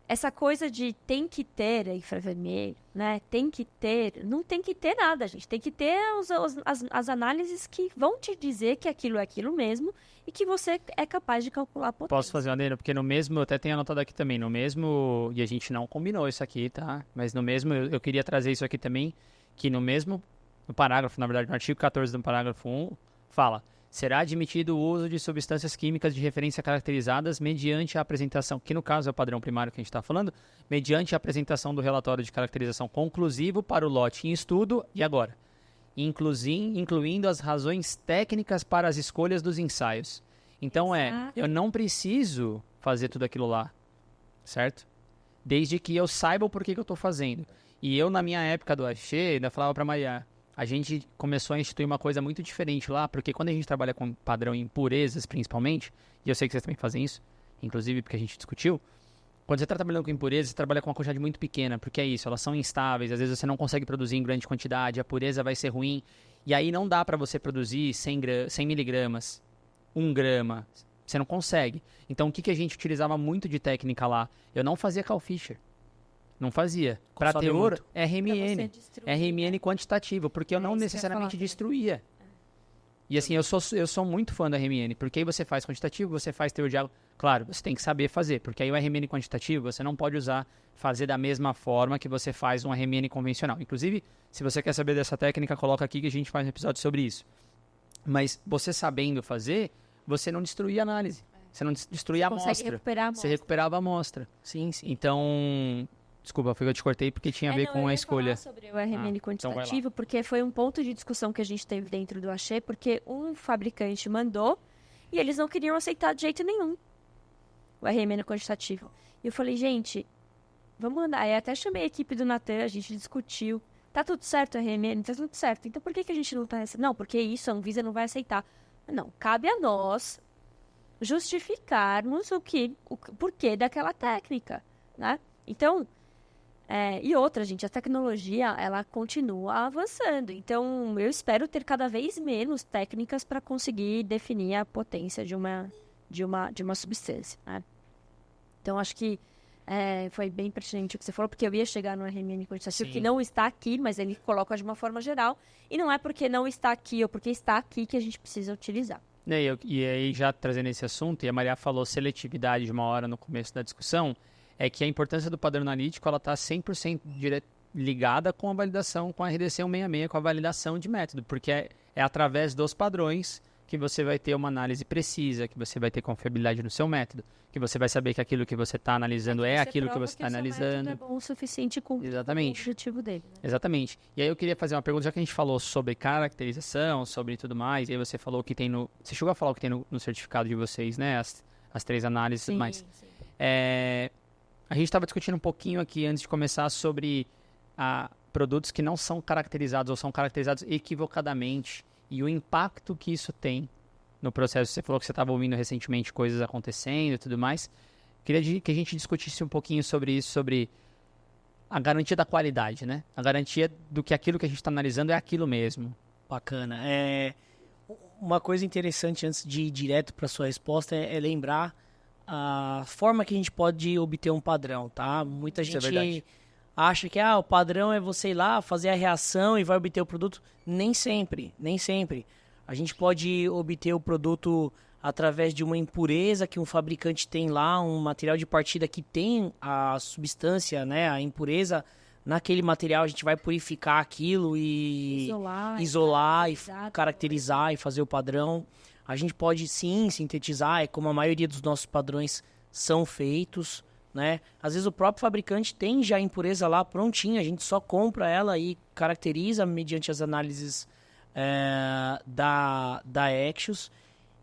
essa coisa de tem que ter infravermelho, né? Tem que ter... Não tem que ter nada, gente. Tem que ter as análises que vão te dizer que aquilo é aquilo mesmo e que você é capaz de calcular a potência. Posso fazer uma adendo? Porque no mesmo, eu até tenho anotado aqui também, no mesmo, e a gente não combinou isso aqui, tá? Mas no mesmo, eu queria trazer isso aqui também, que no mesmo, no parágrafo, na verdade, no artigo 14 do parágrafo 1, fala: será admitido o uso de substâncias químicas de referência caracterizadas mediante a apresentação, que no caso é o padrão primário que a gente está falando, mediante a apresentação do relatório de caracterização conclusivo para o lote em estudo, e agora? Incluindo as razões técnicas para as escolhas dos ensaios. Então eu não preciso fazer tudo aquilo lá, certo? Desde que eu saiba o porquê que eu estou fazendo. E eu, na minha época do AXE, ainda falava para Maria, a gente começou a instituir uma coisa muito diferente lá, porque quando a gente trabalha com padrão em impurezas, principalmente, e eu sei que vocês também fazem isso, inclusive porque a gente discutiu, quando você está trabalhando com impurezas, você trabalha com uma quantidade muito pequena, porque é isso, elas são instáveis, às vezes você não consegue produzir em grande quantidade, a pureza vai ser ruim, e aí não dá para você produzir 100 miligramas, 1 grama, você não consegue. Então o que a gente utilizava muito de técnica lá? Eu não fazia Cal-Fischer, não fazia. Para teor, RMN, RMN quantitativo, porque eu não necessariamente destruía. E assim, eu sou muito fã do RMN, porque aí você faz quantitativo, você faz teor de água. Claro, você tem que saber fazer, porque aí o RMN quantitativo você não pode fazer da mesma forma que você faz um RMN convencional. Inclusive, se você quer saber dessa técnica, coloca aqui que a gente faz um episódio sobre isso. Mas você sabendo fazer, você não destruía a análise. Você não destruía a amostra. Você recuperava a amostra. Sim. Então... Desculpa, foi que eu te cortei porque tinha a ver com a escolha. Eu sobre o RMN quantitativo, então porque foi um ponto de discussão que a gente teve dentro do AXE, porque um fabricante mandou e eles não queriam aceitar de jeito nenhum o RMN quantitativo. E eu falei, gente, vamos andar. Aí até chamei a equipe do Natan, a gente discutiu. Tá tudo certo o RMN? Tá tudo certo. Então por que a gente não tá aceitando? Não, porque isso a Anvisa não vai aceitar. Não, cabe a nós justificarmos o porquê daquela técnica, né? Então... e outra, gente, a tecnologia, ela continua avançando. Então, eu espero ter cada vez menos técnicas para conseguir definir a potência de uma substância, né? Então, acho que foi bem pertinente o que você falou, porque eu ia chegar no RMN quantitativo, que não está aqui, mas ele coloca de uma forma geral. E não é porque não está aqui ou porque está aqui que a gente precisa utilizar. E aí, já trazendo esse assunto, e a Maria falou seletividade de uma hora no começo da discussão, é que a importância do padrão analítico ela está 100% ligada com a validação, com a RDC 166, com a validação de método, porque é através dos padrões que você vai ter uma análise precisa, que você vai ter confiabilidade no seu método, que você vai saber que aquilo que você está analisando é aquilo que você está analisando. É bom o suficiente com o objetivo dele. Né? Exatamente. E aí eu queria fazer uma pergunta, já que a gente falou sobre caracterização, sobre tudo mais, e aí você falou que tem você chegou a falar o que tem no certificado de vocês, né? As 3 análises e tudo mais. Sim. A gente estava discutindo um pouquinho aqui antes de começar sobre produtos que não são caracterizados ou são caracterizados equivocadamente e o impacto que isso tem no processo. Você falou que você estava ouvindo recentemente coisas acontecendo e tudo mais. Queria que a gente discutisse um pouquinho sobre isso, sobre a garantia da qualidade, né? A garantia do que aquilo que a gente está analisando é aquilo mesmo. Bacana. Uma coisa interessante antes de ir direto para sua resposta é lembrar a forma que a gente pode obter um padrão, tá? Muita gente acha que o padrão é você ir lá, fazer a reação e vai obter o produto. Nem sempre. A gente pode obter o produto através de uma impureza que um fabricante tem lá, um material de partida que tem a substância, né, a impureza naquele material. A gente vai purificar aquilo e isolar e caracterizar e fazer o padrão. A gente pode sim sintetizar, como a maioria dos nossos padrões são feitos, né? Às vezes o próprio fabricante tem já a impureza lá prontinha, a gente só compra ela e caracteriza mediante as análises da Axios.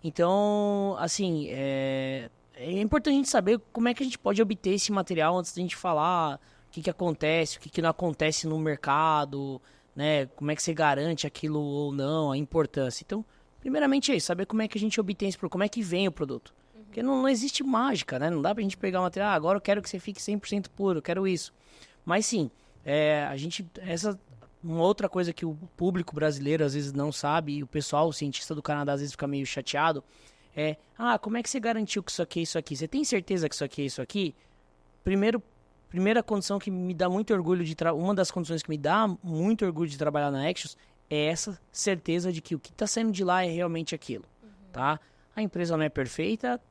Então, assim, é importante a gente saber como é que a gente pode obter esse material antes da gente falar o que acontece, o que não acontece no mercado, né? Como é que você garante aquilo ou não, a importância. Então, primeiramente é isso, saber como é que a gente obtém esse produto, como é que vem o produto. Porque não existe mágica, né? Não dá pra gente pegar o material, agora eu quero que você fique 100% puro, eu quero isso. Mas sim, uma outra coisa que o público brasileiro às vezes não sabe, e o pessoal, o cientista do Canadá às vezes fica meio chateado, Como é que você garantiu que isso aqui é isso aqui? Você tem certeza que isso aqui é isso aqui? Primeira condição que me dá muito orgulho uma das condições que me dá muito orgulho de trabalhar na Axios é essa certeza de que o que está saindo de lá é realmente aquilo, tá? A empresa não é perfeita,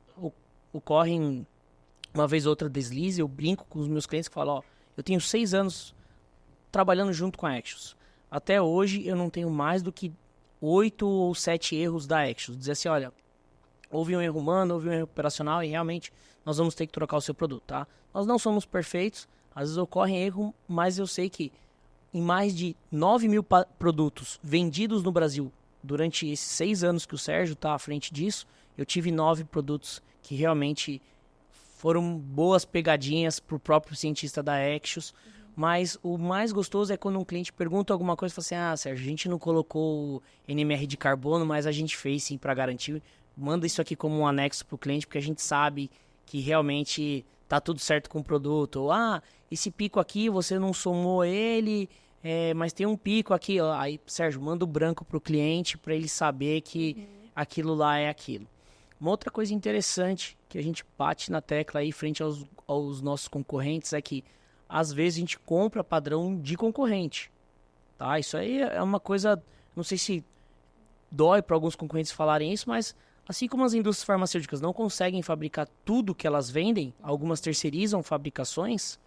ocorrem uma vez ou outra deslize, eu brinco com os meus clientes que falam, eu tenho 6 anos trabalhando junto com a Axios. Até hoje eu não tenho mais do que 8 ou 7 erros da Axios. Dizer assim, olha, houve um erro humano, houve um erro operacional e realmente nós vamos ter que trocar o seu produto, tá? Nós não somos perfeitos, às vezes ocorre erro, mas eu sei que em mais de 9 mil produtos vendidos no Brasil durante esses 6 anos que o Sérgio está à frente disso, eu tive 9 produtos que realmente foram boas pegadinhas para o próprio cientista da Axios. Mas o mais gostoso é quando um cliente pergunta alguma coisa e fala assim, Sérgio, a gente não colocou NMR de carbono, mas a gente fez sim para garantir. Manda isso aqui como um anexo para o cliente, porque a gente sabe que realmente tá tudo certo com o produto. Ou, esse pico aqui, você não somou ele, mas tem um pico aqui. Ó. Aí, Sérgio, manda o branco para o cliente para ele saber que aquilo lá é aquilo. Uma outra coisa interessante que a gente bate na tecla aí frente aos nossos concorrentes é que às vezes a gente compra padrão de concorrente, tá? Isso aí é uma coisa, não sei se dói para alguns concorrentes falarem isso, mas assim como as indústrias farmacêuticas não conseguem fabricar tudo que elas vendem, algumas terceirizam fabricações,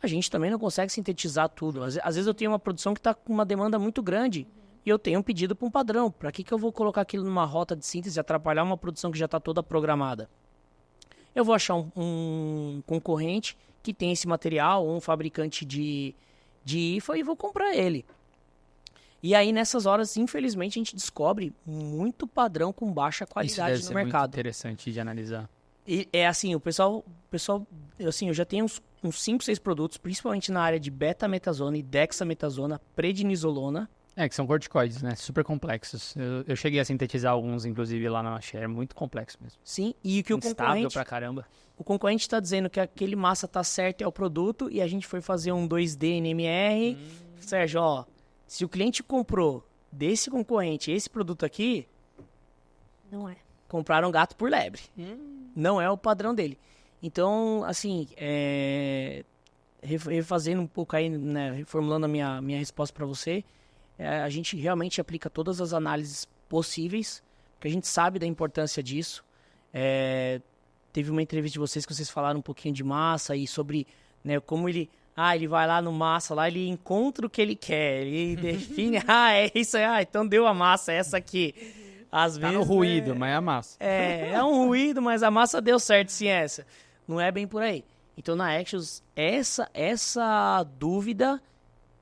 a gente também não consegue sintetizar tudo. Às vezes eu tenho uma produção que está com uma demanda muito grande e eu tenho um pedido para um padrão. Para que eu vou colocar aquilo numa rota de síntese e atrapalhar uma produção que já está toda programada? Eu vou achar um concorrente que tem esse material, ou um fabricante de IFA e vou comprar ele. E aí, nessas horas, infelizmente, a gente descobre muito padrão com baixa qualidade Isso no deve ser mercado. muito interessante de analisar. E é assim, o pessoal assim, eu já tenho uns 5, 6 produtos, principalmente na área de betametasona e dexametasona, prednisolona. Que são corticoides, né? Super complexos. Eu cheguei a sintetizar alguns, inclusive, lá na Share. Muito complexo mesmo. Sim, e que instável pra caramba. O concorrente está dizendo que aquele massa tá certo é o produto e a gente foi fazer um 2D NMR. Sérgio, se o cliente comprou desse concorrente esse produto aqui... Não é. Compraram gato por lebre. Não é o padrão dele. Então, assim, refazendo um pouco aí, né, reformulando a minha resposta para você, a gente realmente aplica todas as análises possíveis, porque a gente sabe da importância disso. Teve uma entrevista de vocês que vocês falaram um pouquinho de massa e sobre, né, como ele vai lá no massa, lá ele encontra o que ele quer, ele define, é isso aí, então deu a massa, essa aqui. Às vezes, no ruído, mas é a massa. É um ruído, mas a massa deu certo, sim, essa. Não é bem por aí. Então, na Axios, essa dúvida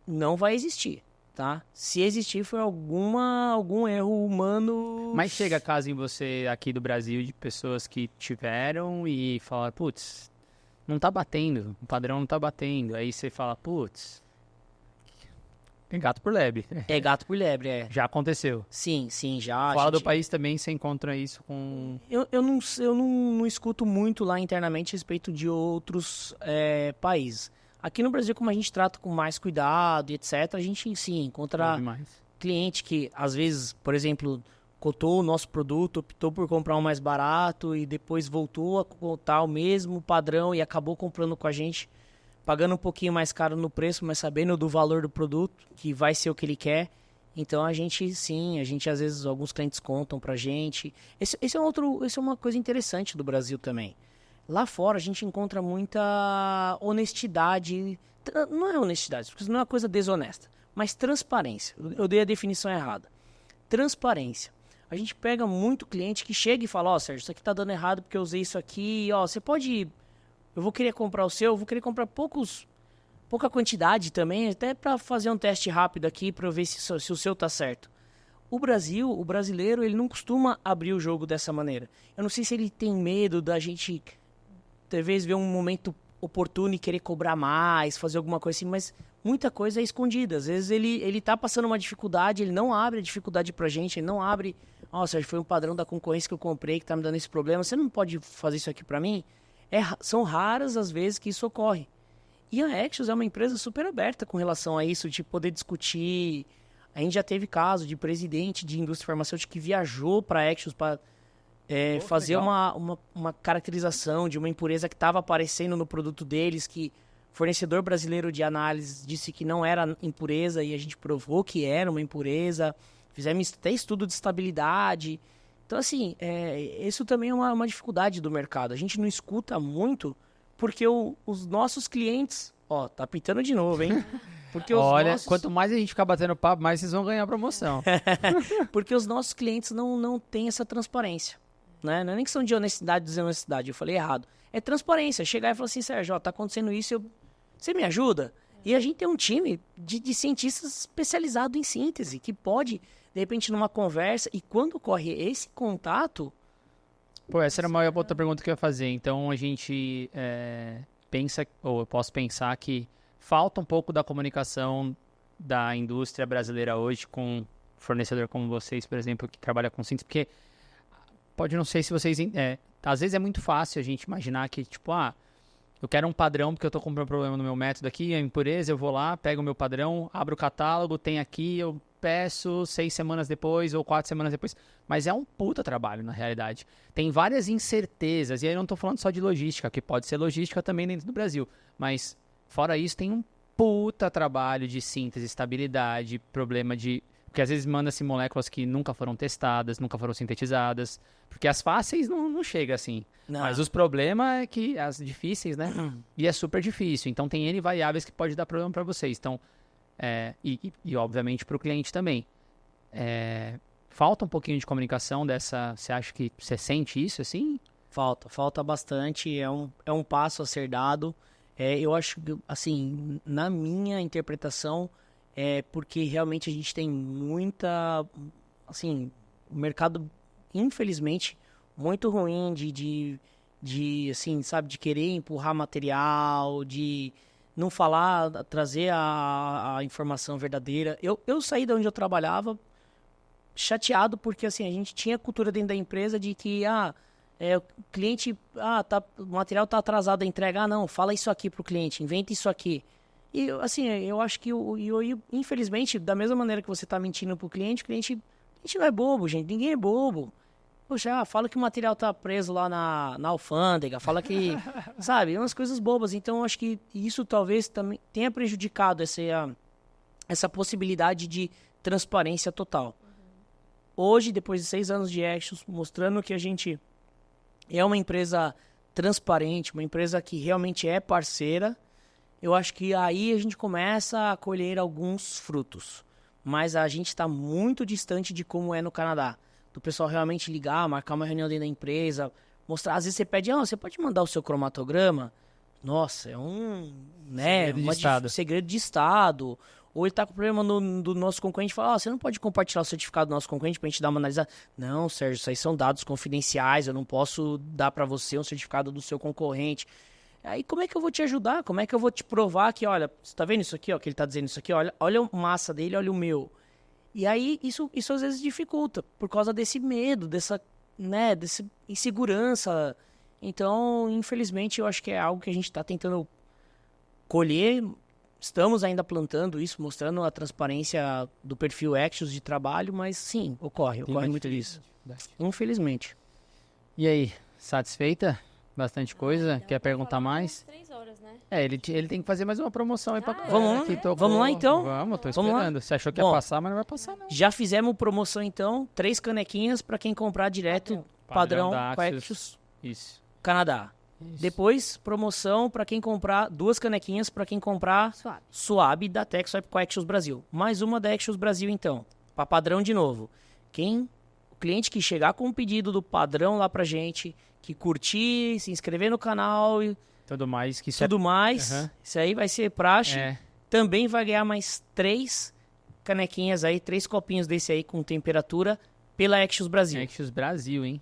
não vai existir, tá? Se existir, foi algum erro humano... Mas chega caso em você aqui do Brasil de pessoas que tiveram e falam, putz, não tá batendo, o padrão não tá batendo. Aí você fala, putz, tem gato por lebre. É gato por lebre, Já aconteceu. Sim, já. Fora do país também você encontra isso com... Eu não escuto muito lá internamente a respeito de outros países. Aqui no Brasil, como a gente trata com mais cuidado e etc., a gente sim encontra cliente que, às vezes, por exemplo, cotou o nosso produto, optou por comprar um mais barato e depois voltou a cotar o mesmo padrão e acabou comprando com a gente, pagando um pouquinho mais caro no preço, mas sabendo do valor do produto, que vai ser o que ele quer. Então, a gente, às vezes, alguns clientes contam pra gente. Esse é uma coisa interessante do Brasil também. Lá fora, a gente encontra muita honestidade. Não é honestidade, porque isso não é uma coisa desonesta, mas transparência. Eu dei a definição errada. Transparência. A gente pega muito cliente que chega e fala, Sérgio, isso aqui tá dando errado porque eu usei isso aqui. Você pode... Eu vou querer comprar o seu, eu vou querer comprar pouca quantidade também, até para fazer um teste rápido aqui para eu ver se o seu tá certo. O brasileiro, ele não costuma abrir o jogo dessa maneira. Eu não sei se ele tem medo da gente, talvez, ver um momento oportuno e querer cobrar mais, fazer alguma coisa assim, mas muita coisa é escondida. Às vezes ele tá passando uma dificuldade, ele não abre a dificuldade pra gente, ele não abre... Sérgio, foi um padrão da concorrência que eu comprei que tá me dando esse problema, você não pode fazer isso aqui pra mim? São raras as vezes que isso ocorre. E a Axios é uma empresa super aberta com relação a isso, de poder discutir. A gente já teve caso de presidente de indústria farmacêutica que viajou para a Axios para fazer uma caracterização de uma impureza que estava aparecendo no produto deles, que o fornecedor brasileiro de análise disse que não era impureza e a gente provou que era uma impureza. Fizemos até estudo de estabilidade. Então, assim, isso também é uma dificuldade do mercado. A gente não escuta muito porque os nossos clientes... Ó, tá pintando de novo, hein? Porque Olha, quanto mais a gente ficar batendo papo, mais vocês vão ganhar promoção. Porque os nossos clientes não têm essa transparência. Né? Não é nem questão de honestidade, desonestidade. Eu falei errado. É transparência. Chegar e falar assim, Sérgio, ó, tá acontecendo isso, você me ajuda? E a gente tem um time de cientistas especializados em síntese, que pode, de repente, numa conversa, e quando ocorre esse contato... Pô, essa era uma outra pergunta que eu ia fazer. Então, a gente pensa, ou eu posso pensar que falta um pouco da comunicação da indústria brasileira hoje com fornecedor como vocês, por exemplo, que trabalha com síntese, porque pode não sei se vocês... às vezes é muito fácil a gente imaginar que, tipo, eu quero um padrão porque eu tô com um problema no meu método aqui, a impureza, eu vou lá, pego o meu padrão, abro o catálogo, tem aqui, eu peço 6 semanas depois ou 4 semanas depois. Mas é um puta trabalho, na realidade. Tem várias incertezas, e aí eu não tô falando só de logística, que pode ser logística também dentro do Brasil, mas fora isso tem um puta trabalho de síntese, estabilidade, problema de... Porque às vezes manda-se moléculas que nunca foram testadas, nunca foram sintetizadas. Porque as fáceis não chega assim. Não. Mas os problemas é que... As difíceis, né? E é super difícil. Então tem N variáveis que pode dar problema para vocês. Então, e obviamente para o cliente também. Falta um pouquinho de comunicação dessa... Você acha que você sente isso assim? Falta bastante. É um passo a ser dado. Eu acho que, assim, na minha interpretação... porque realmente a gente tem muita, assim, o mercado, infelizmente, muito ruim de assim, sabe, de querer empurrar material, de não falar, trazer a informação verdadeira. Eu saí de onde eu trabalhava chateado porque, assim, a gente tinha cultura dentro da empresa de que, o cliente, o material tá atrasado a entrega, não, fala isso aqui pro cliente, inventa isso aqui. E, assim, eu acho que, infelizmente, da mesma maneira que você está mentindo pro cliente, a gente não é bobo, gente. Ninguém é bobo. Poxa, fala que o material tá preso lá na alfândega, fala que, sabe, umas coisas bobas. Então, eu acho que isso talvez também tenha prejudicado essa possibilidade de transparência total. Hoje, depois de 6 anos de Axios, mostrando que a gente é uma empresa transparente, uma empresa que realmente é parceira, eu acho que aí a gente começa a colher alguns frutos. Mas a gente está muito distante de como é no Canadá. Do pessoal realmente ligar, marcar uma reunião dentro da empresa, mostrar. Às vezes você pede, você pode mandar o seu cromatograma? Nossa, é segredo de estado. Ou ele está com problema do nosso concorrente e fala, você não pode compartilhar o certificado do nosso concorrente para a gente dar uma analisada? Não, Sérgio, isso aí são dados confidenciais, eu não posso dar para você um certificado do seu concorrente. Aí como é que eu vou te ajudar? Como é que eu vou te provar que, olha, você tá vendo isso aqui, ó, que ele tá dizendo isso aqui, olha a massa dele, olha o meu. E aí isso às vezes dificulta, por causa desse medo, dessa insegurança. Então, infelizmente, eu acho que é algo que a gente tá tentando colher. Estamos ainda plantando isso, mostrando a transparência do perfil Axios de trabalho, mas sim, ocorre muito isso. Infelizmente. E aí, satisfeita? Bastante coisa? Quer perguntar mais? 3 horas, né? Ele tem que fazer mais uma promoção aí pra... Vamos lá, então? Tô esperando. Você achou que ia passar, mas não vai passar, não. Já fizemos promoção, então. 3 canequinhas para quem comprar direto, padrão com Axios Isso. Canadá. Isso. Depois, promoção para quem comprar 2 canequinhas para quem comprar Suave da TechSwipe com Axios Brasil. Mais uma da Axios Brasil, então. Para padrão de novo. O cliente que chegar com um pedido do padrão lá pra gente, que curtir, se inscrever no canal e tudo mais. Isso aí vai ser praxe. Também vai ganhar mais 3 canequinhas aí, 3 copinhos desse aí com temperatura pela Axios Brasil. Axios Brasil, hein?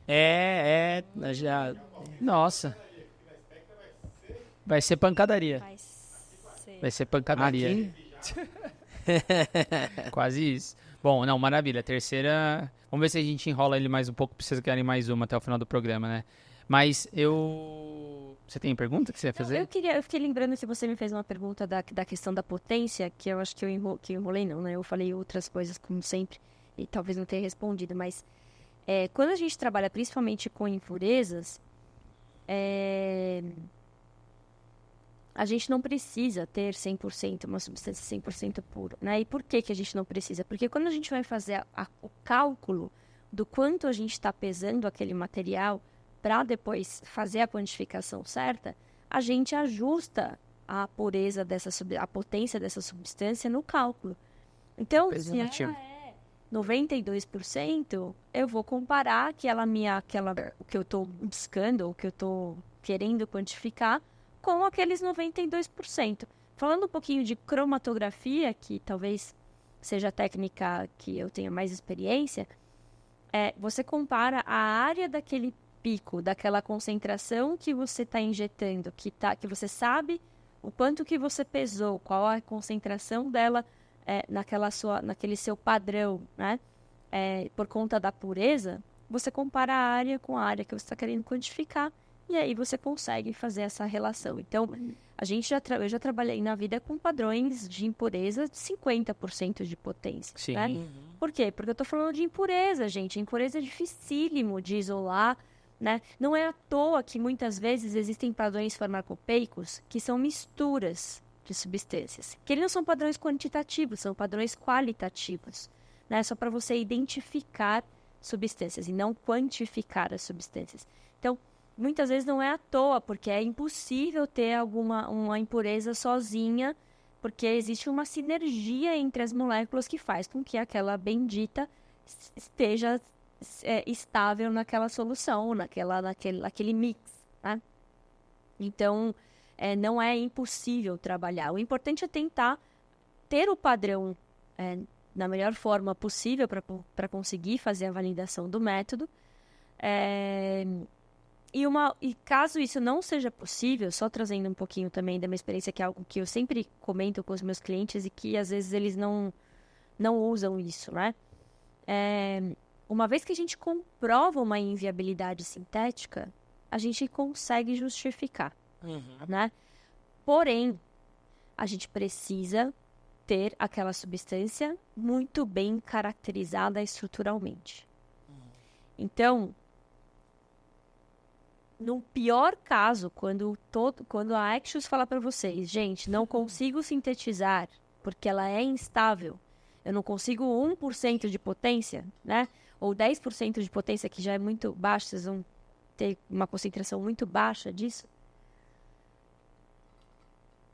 Já... Nossa. Vai ser pancadaria. Vai ser pancadaria. Aqui? Quase isso. Bom, não, maravilha. Terceira... Vamos ver se a gente enrola ele mais um pouco, pra vocês querem mais uma até o final do programa, né? Mas Você tem pergunta que você ia fazer? Eu fiquei lembrando se você me fez uma pergunta da questão da potência, que eu acho que eu enrolei não, né? Eu falei outras coisas, como sempre, e talvez não tenha respondido, mas Quando a gente trabalha principalmente com impurezas, a gente não precisa ter 100%, uma substância 100% pura, né? E por que a gente não precisa? Porque quando a gente vai fazer o cálculo do quanto a gente está pesando aquele material para depois fazer a quantificação certa, a gente ajusta a pureza a potência dessa substância no cálculo. Então, se ela é 92%, eu vou comparar o que eu estou buscando, o que eu estou querendo quantificar, com aqueles 92%. Falando um pouquinho de cromatografia, que talvez seja a técnica que eu tenha mais experiência, você compara a área daquele pico, daquela concentração que você está injetando, que você sabe o quanto que você pesou, qual a concentração dela naquele seu padrão, né? Por conta da pureza, você compara a área com a área que você está querendo quantificar, e aí você consegue fazer essa relação. Então, eu já trabalhei na vida com padrões de impureza de 50% de potência. Sim. Né? Por quê? Porque eu estou falando de impureza, gente. Impureza é dificílimo de isolar, né? Não é à toa que muitas vezes existem padrões farmacopeicos que são misturas de substâncias. Que eles não são padrões quantitativos, são padrões qualitativos. Né? Só para você identificar substâncias e não quantificar as substâncias. Então, muitas vezes não é à toa, porque é impossível ter uma impureza sozinha, porque existe uma sinergia entre as moléculas que faz com que aquela bendita esteja estável naquela solução, naquele mix, né? Então, não é impossível trabalhar. O importante é tentar ter o padrão na melhor forma possível para conseguir fazer a validação do método. E caso isso não seja possível, só trazendo um pouquinho também da minha experiência, que é algo que eu sempre comento com os meus clientes e que às vezes eles não usam isso, né? Uma vez que a gente comprova uma inviabilidade sintética, a gente consegue justificar, né? Porém, a gente precisa ter aquela substância muito bem caracterizada estruturalmente. Então, no pior caso, quando a Axios fala para vocês, gente, não consigo sintetizar porque ela é instável, eu não consigo 1% de potência, né? Ou 10% de potência, que já é muito baixo, vocês vão ter uma concentração muito baixa disso.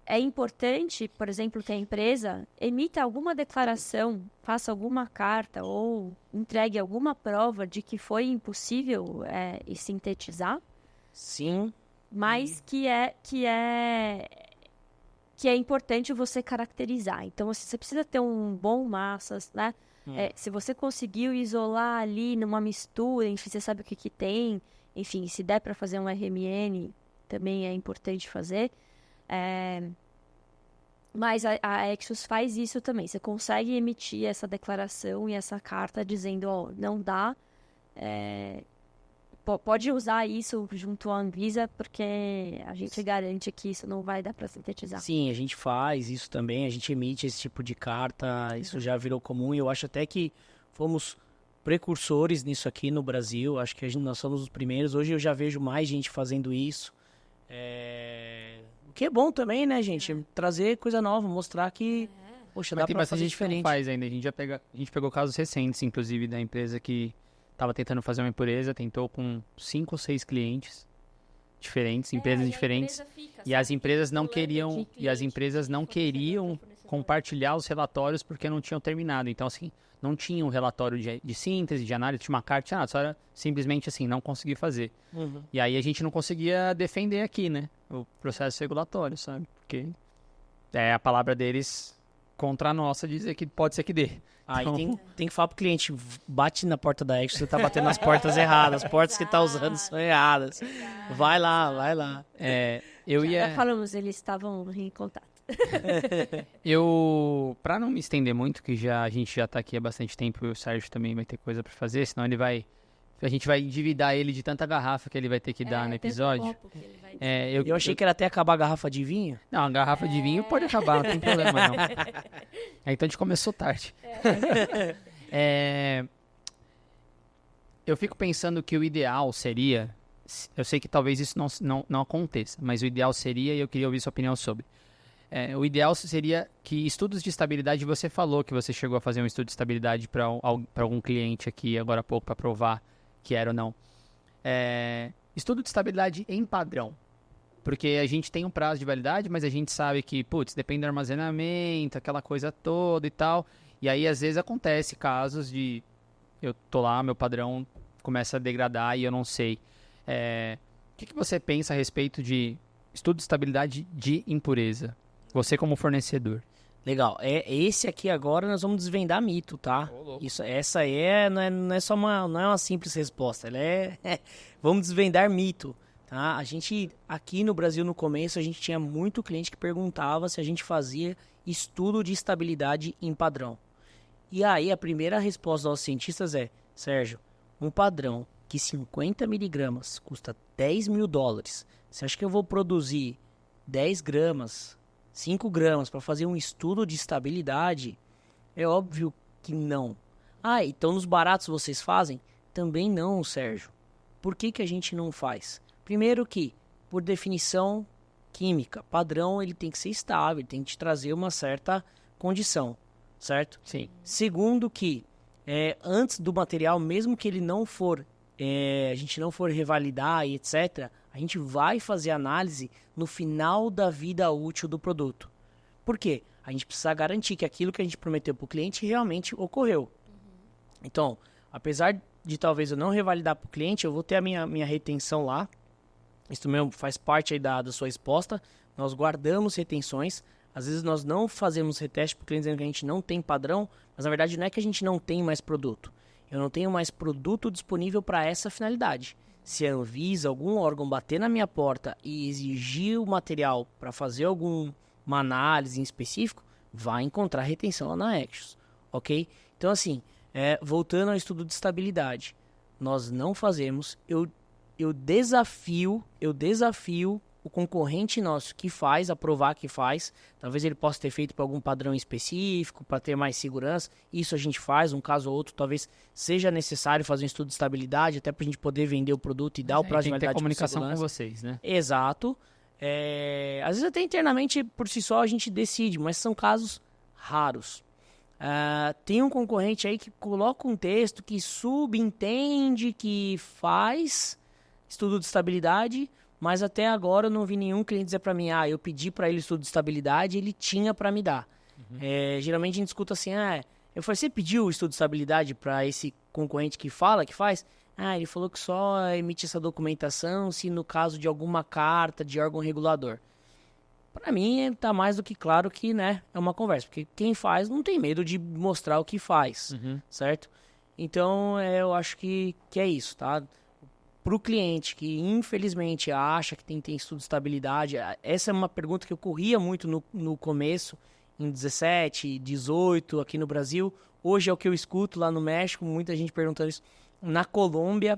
É importante, por exemplo, que a empresa emita alguma declaração, faça alguma carta ou entregue alguma prova de que foi impossível sintetizar. Sim. Mas que é importante você caracterizar. Então, você precisa ter um bom massas, né? Se você conseguiu isolar ali numa mistura, enfim, você sabe o que tem. Enfim, se der para fazer um RMN, também é importante fazer. Mas a Axios faz isso também. Você consegue emitir essa declaração e essa carta dizendo, não dá... Pode usar isso junto à Anvisa, porque a gente garante que isso não vai dar para sintetizar. Sim, a gente faz isso também, a gente emite esse tipo de carta, isso já virou comum e eu acho até que fomos precursores nisso aqui no Brasil, acho que nós somos os primeiros. Hoje eu já vejo mais gente fazendo isso. O que é bom também, né, gente? Trazer coisa nova, mostrar que, poxa, dá tem pra bastante fazer gente que não diferente. faz ainda. A gente pegou casos recentes, inclusive, da empresa que estava tentando fazer uma impureza, tentou com 5 ou 6 clientes diferentes, empresas diferentes, e as empresas não queriam, compartilhar os relatórios porque não tinham terminado. Então, assim, não tinha um relatório de síntese, de análise, tinha uma carta, tinha nada, só era simplesmente assim, não consegui fazer. E aí a gente não conseguia defender aqui, né, o processo regulatório, sabe? Porque a palavra deles contra a nossa dizer que pode ser que dê. Aí tem que falar pro cliente, bate na porta da Axios, você tá batendo nas portas erradas, as portas que tá usando são erradas. Vai lá. Já falamos, eles estavam em contato. Pra não me estender muito, que a gente já tá aqui há bastante tempo e o Sérgio também vai ter coisa pra fazer, senão a gente vai endividar ele de tanta garrafa que ele vai ter que dar no episódio. Eu achei que era até acabar a garrafa de vinho. Não, a garrafa de vinho pode acabar, não tem problema não. Então a gente começou tarde. Eu fico pensando que o ideal seria, eu sei que talvez isso não aconteça, mas o ideal seria, e eu queria ouvir sua opinião sobre, o ideal seria que estudos de estabilidade, você falou que você chegou a fazer um estudo de estabilidade para algum cliente aqui agora há pouco para provar que era ou não. Estudo de estabilidade em padrão. Porque a gente tem um prazo de validade, mas a gente sabe que, putz, depende do armazenamento, aquela coisa toda e tal. E aí, às vezes, acontece casos de eu tô lá, meu padrão começa a degradar e eu não sei. O que você pensa a respeito de estudo de estabilidade de impureza? Você como fornecedor. Legal. Esse aqui agora nós vamos desvendar mito, tá? Essa aí não é só uma simples resposta. Vamos desvendar mito. Tá? A gente, aqui no Brasil, no começo, a gente tinha muito cliente que perguntava se a gente fazia estudo de estabilidade em padrão. E aí, a primeira resposta aos cientistas é, Sérgio, um padrão que 50 miligramas custa $10.000, você acha que eu vou produzir 10 gramas, 5 gramas para fazer um estudo de estabilidade? É óbvio que não. Então nos baratos vocês fazem? Também não, Sérgio. Por que a gente não faz? Primeiro que, por definição química, padrão ele tem que ser estável, ele tem que te trazer uma certa condição, certo? Sim. Segundo que, antes do material, mesmo que ele não for, a gente não for revalidar e etc., a gente vai fazer análise no final da vida útil do produto. Por quê? A gente precisa garantir que aquilo que a gente prometeu para o cliente realmente ocorreu. Então, apesar de talvez eu não revalidar para o cliente, eu vou ter a minha retenção lá. Isso mesmo faz parte aí da sua resposta. Nós guardamos retenções. Às vezes nós não fazemos reteste para o cliente dizendo que a gente não tem padrão, mas na verdade não é que a gente não tem mais produto. Eu não tenho mais produto disponível para essa finalidade. Se a Anvisa, algum órgão bater na minha porta e exigir o material para fazer alguma análise em específico, vai encontrar retenção lá na Axios, ok? Então assim, voltando ao estudo de estabilidade, nós não fazemos. Eu desafio o concorrente nosso que faz, a provar que faz. Talvez ele possa ter feito para algum padrão específico, para ter mais segurança. Isso a gente faz, um caso ou outro, talvez seja necessário fazer um estudo de estabilidade, até para a gente poder vender o produto e dar o prazo de validade. Tem comunicação com vocês, né? Exato. Às vezes até internamente, por si só, a gente decide, mas são casos raros. Tem um concorrente aí que coloca um texto que subentende que faz estudo de estabilidade, mas até agora eu não vi nenhum cliente dizer para mim, eu pedi para ele estudo de estabilidade e ele tinha para me dar. Geralmente a gente escuta assim, eu falei, você pediu o estudo de estabilidade para esse concorrente que fala, que faz? Ele falou que só emite essa documentação se no caso de alguma carta de órgão regulador. Para mim tá mais do que claro que, né, é uma conversa, porque quem faz não tem medo de mostrar o que faz, certo? Então eu acho que é isso, tá? Para o cliente que infelizmente acha que tem estudo de estabilidade, essa é uma pergunta que eu corria muito no começo, em 17, 18 aqui no Brasil. Hoje é o que eu escuto lá no México, muita gente perguntando isso. Na Colômbia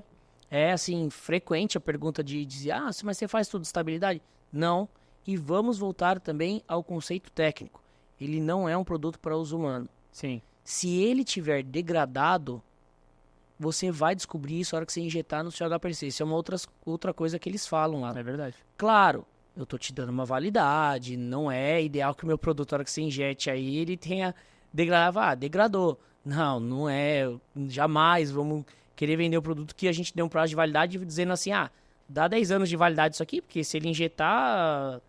é assim, frequente a pergunta de dizer, mas você faz estudo de estabilidade? Não. E vamos voltar também ao conceito técnico. Ele não é um produto para uso humano. Sim. Se ele tiver degradado, você vai descobrir isso na hora que você injetar no seu HPLC. Isso é uma outra coisa que eles falam lá. É verdade. Claro, eu tô te dando uma validade, não é ideal que o meu produto, na hora que você injete aí, ele tenha degradado. Degradou. Não é. Jamais vamos querer vender o produto que a gente deu um prazo de validade dizendo assim, dá 10 anos de validade isso aqui, porque se ele injetar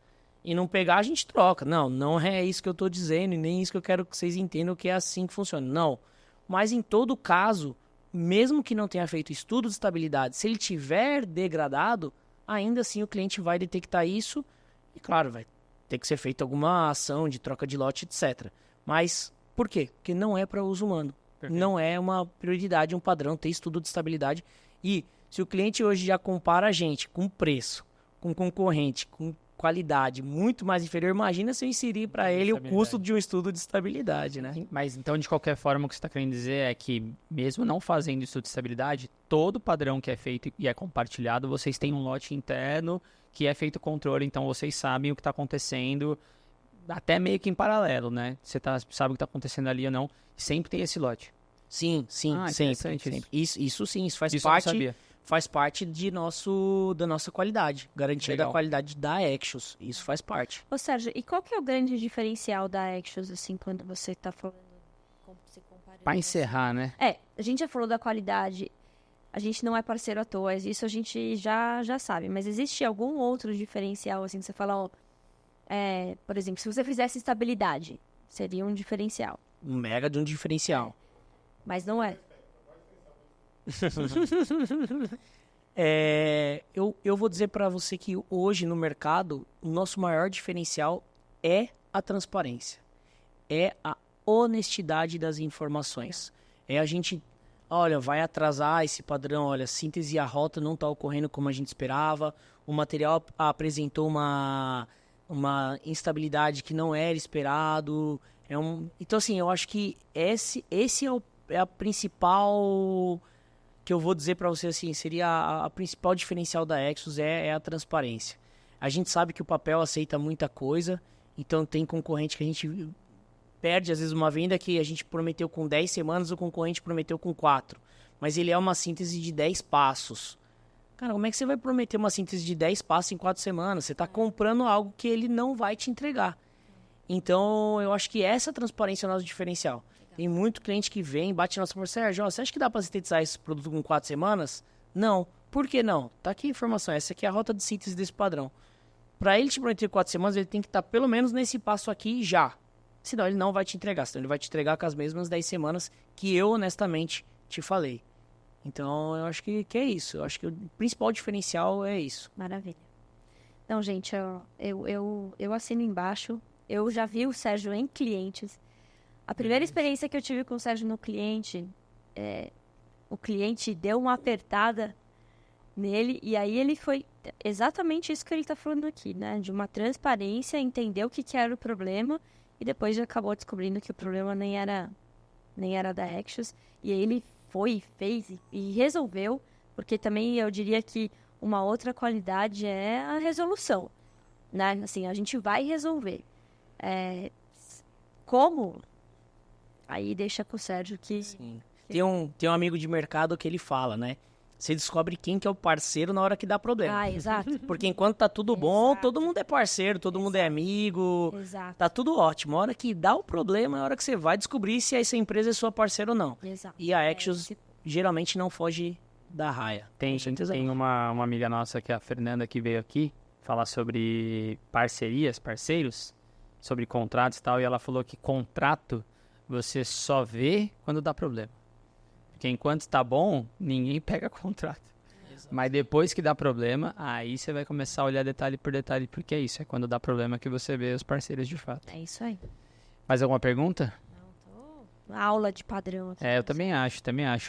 e não pegar, a gente troca. Não é isso que eu tô dizendo e nem isso que eu quero que vocês entendam que é assim que funciona. Não. Mas em todo caso, mesmo que não tenha feito estudo de estabilidade, se ele tiver degradado, ainda assim o cliente vai detectar isso e, claro, vai ter que ser feita alguma ação de troca de lote, etc. Mas por quê? Porque não é para uso humano. Perfeito. Não é uma prioridade, um padrão ter estudo de estabilidade. E se o cliente hoje já compara a gente com preço, com concorrente, com qualidade muito mais inferior, imagina se eu inserir para ele o custo de um estudo de estabilidade, né? Mas então, de qualquer forma, o que você está querendo dizer é que, mesmo não fazendo estudo de estabilidade, todo padrão que é feito e é compartilhado, vocês têm um lote interno que é feito controle, então vocês sabem o que está acontecendo, até meio que em paralelo, né? Você sabe o que está acontecendo ali ou não, sempre tem esse lote. Sim, Ah, sempre, interessante sempre. Isso sim, isso faz Isso eu não parte, sabia. faz parte da nossa qualidade. Garantia Legal. da qualidade da Axios. Isso faz parte. Ô, Sérgio, e qual que é o grande diferencial da Axios, assim, quando você tá falando, como você comparando? Pra encerrar, né? A gente já falou da qualidade, a gente não é parceiro à toa, isso a gente já sabe, mas existe algum outro diferencial, assim, que você fala, ó, por exemplo, se você fizesse estabilidade, seria um diferencial, Um mega de um diferencial. mas não é. Eu vou dizer para você que hoje no mercado, o nosso maior diferencial é a transparência. É a honestidade das informações. É a gente, olha, vai atrasar esse padrão, olha, a síntese e a rota não está ocorrendo como a gente esperava, o material apresentou uma instabilidade que não era esperado. Então, assim, eu acho que esse é a principal, que eu vou dizer para você, assim, seria a principal diferencial da Axios é a transparência. A gente sabe que o papel aceita muita coisa, então tem concorrente que a gente perde, às vezes, uma venda que a gente prometeu com 10 semanas, o concorrente prometeu com 4. Mas ele é uma síntese de 10 passos. Cara, como é que você vai prometer uma síntese de 10 passos em 4 semanas? Você está comprando algo que ele não vai te entregar. Então, eu acho que essa transparência é o nosso diferencial. Tem muito cliente que vem, bate na nossa porta, Sérgio, você acha que dá para sintetizar esse produto com 4 semanas? Não. Por que não? Tá aqui a informação, essa aqui é a rota de síntese desse padrão. Para ele te prometer 4 semanas, ele tem que estar pelo menos nesse passo aqui já. Senão ele não vai te entregar, senão ele vai te entregar com as mesmas 10 semanas que eu honestamente te falei. Então, eu acho que é isso. Eu acho que o principal diferencial é isso. Maravilha. Então, gente, ó, eu assino embaixo, eu já vi o Sérgio em clientes. A primeira experiência que eu tive com o Sérgio no cliente, o cliente deu uma apertada nele, e aí ele foi exatamente isso que ele está falando aqui, né? De uma transparência, entender o que era o problema, e depois já acabou descobrindo que o problema nem era da Axios, e aí ele foi, fez e resolveu, porque também eu diria que uma outra qualidade é a resolução, né? Assim, a gente vai resolver. Como? Aí deixa com o Sérgio que... Sim. Tem um amigo de mercado que ele fala, né? Você descobre quem que é o parceiro na hora que dá problema. Ah, exato. Porque enquanto tá tudo bom, Exato. todo mundo é parceiro, todo mundo é amigo, Exato. tá tudo ótimo. A hora que dá o problema é a hora que você vai descobrir se essa empresa é sua parceira ou não. Exato. E a Axios geralmente não foge da raia. Tem certeza. uma amiga nossa, que é a Fernanda, que veio aqui falar sobre parcerias, parceiros, sobre contratos e tal, e ela falou que contrato você só vê quando dá problema. Porque enquanto tá bom, ninguém pega contrato. Exato. Mas depois que dá problema, aí você vai começar a olhar detalhe por detalhe, porque é isso, é quando dá problema que você vê os parceiros de fato. É isso aí. Mais alguma pergunta? Aula de padrão aqui. Eu também acho,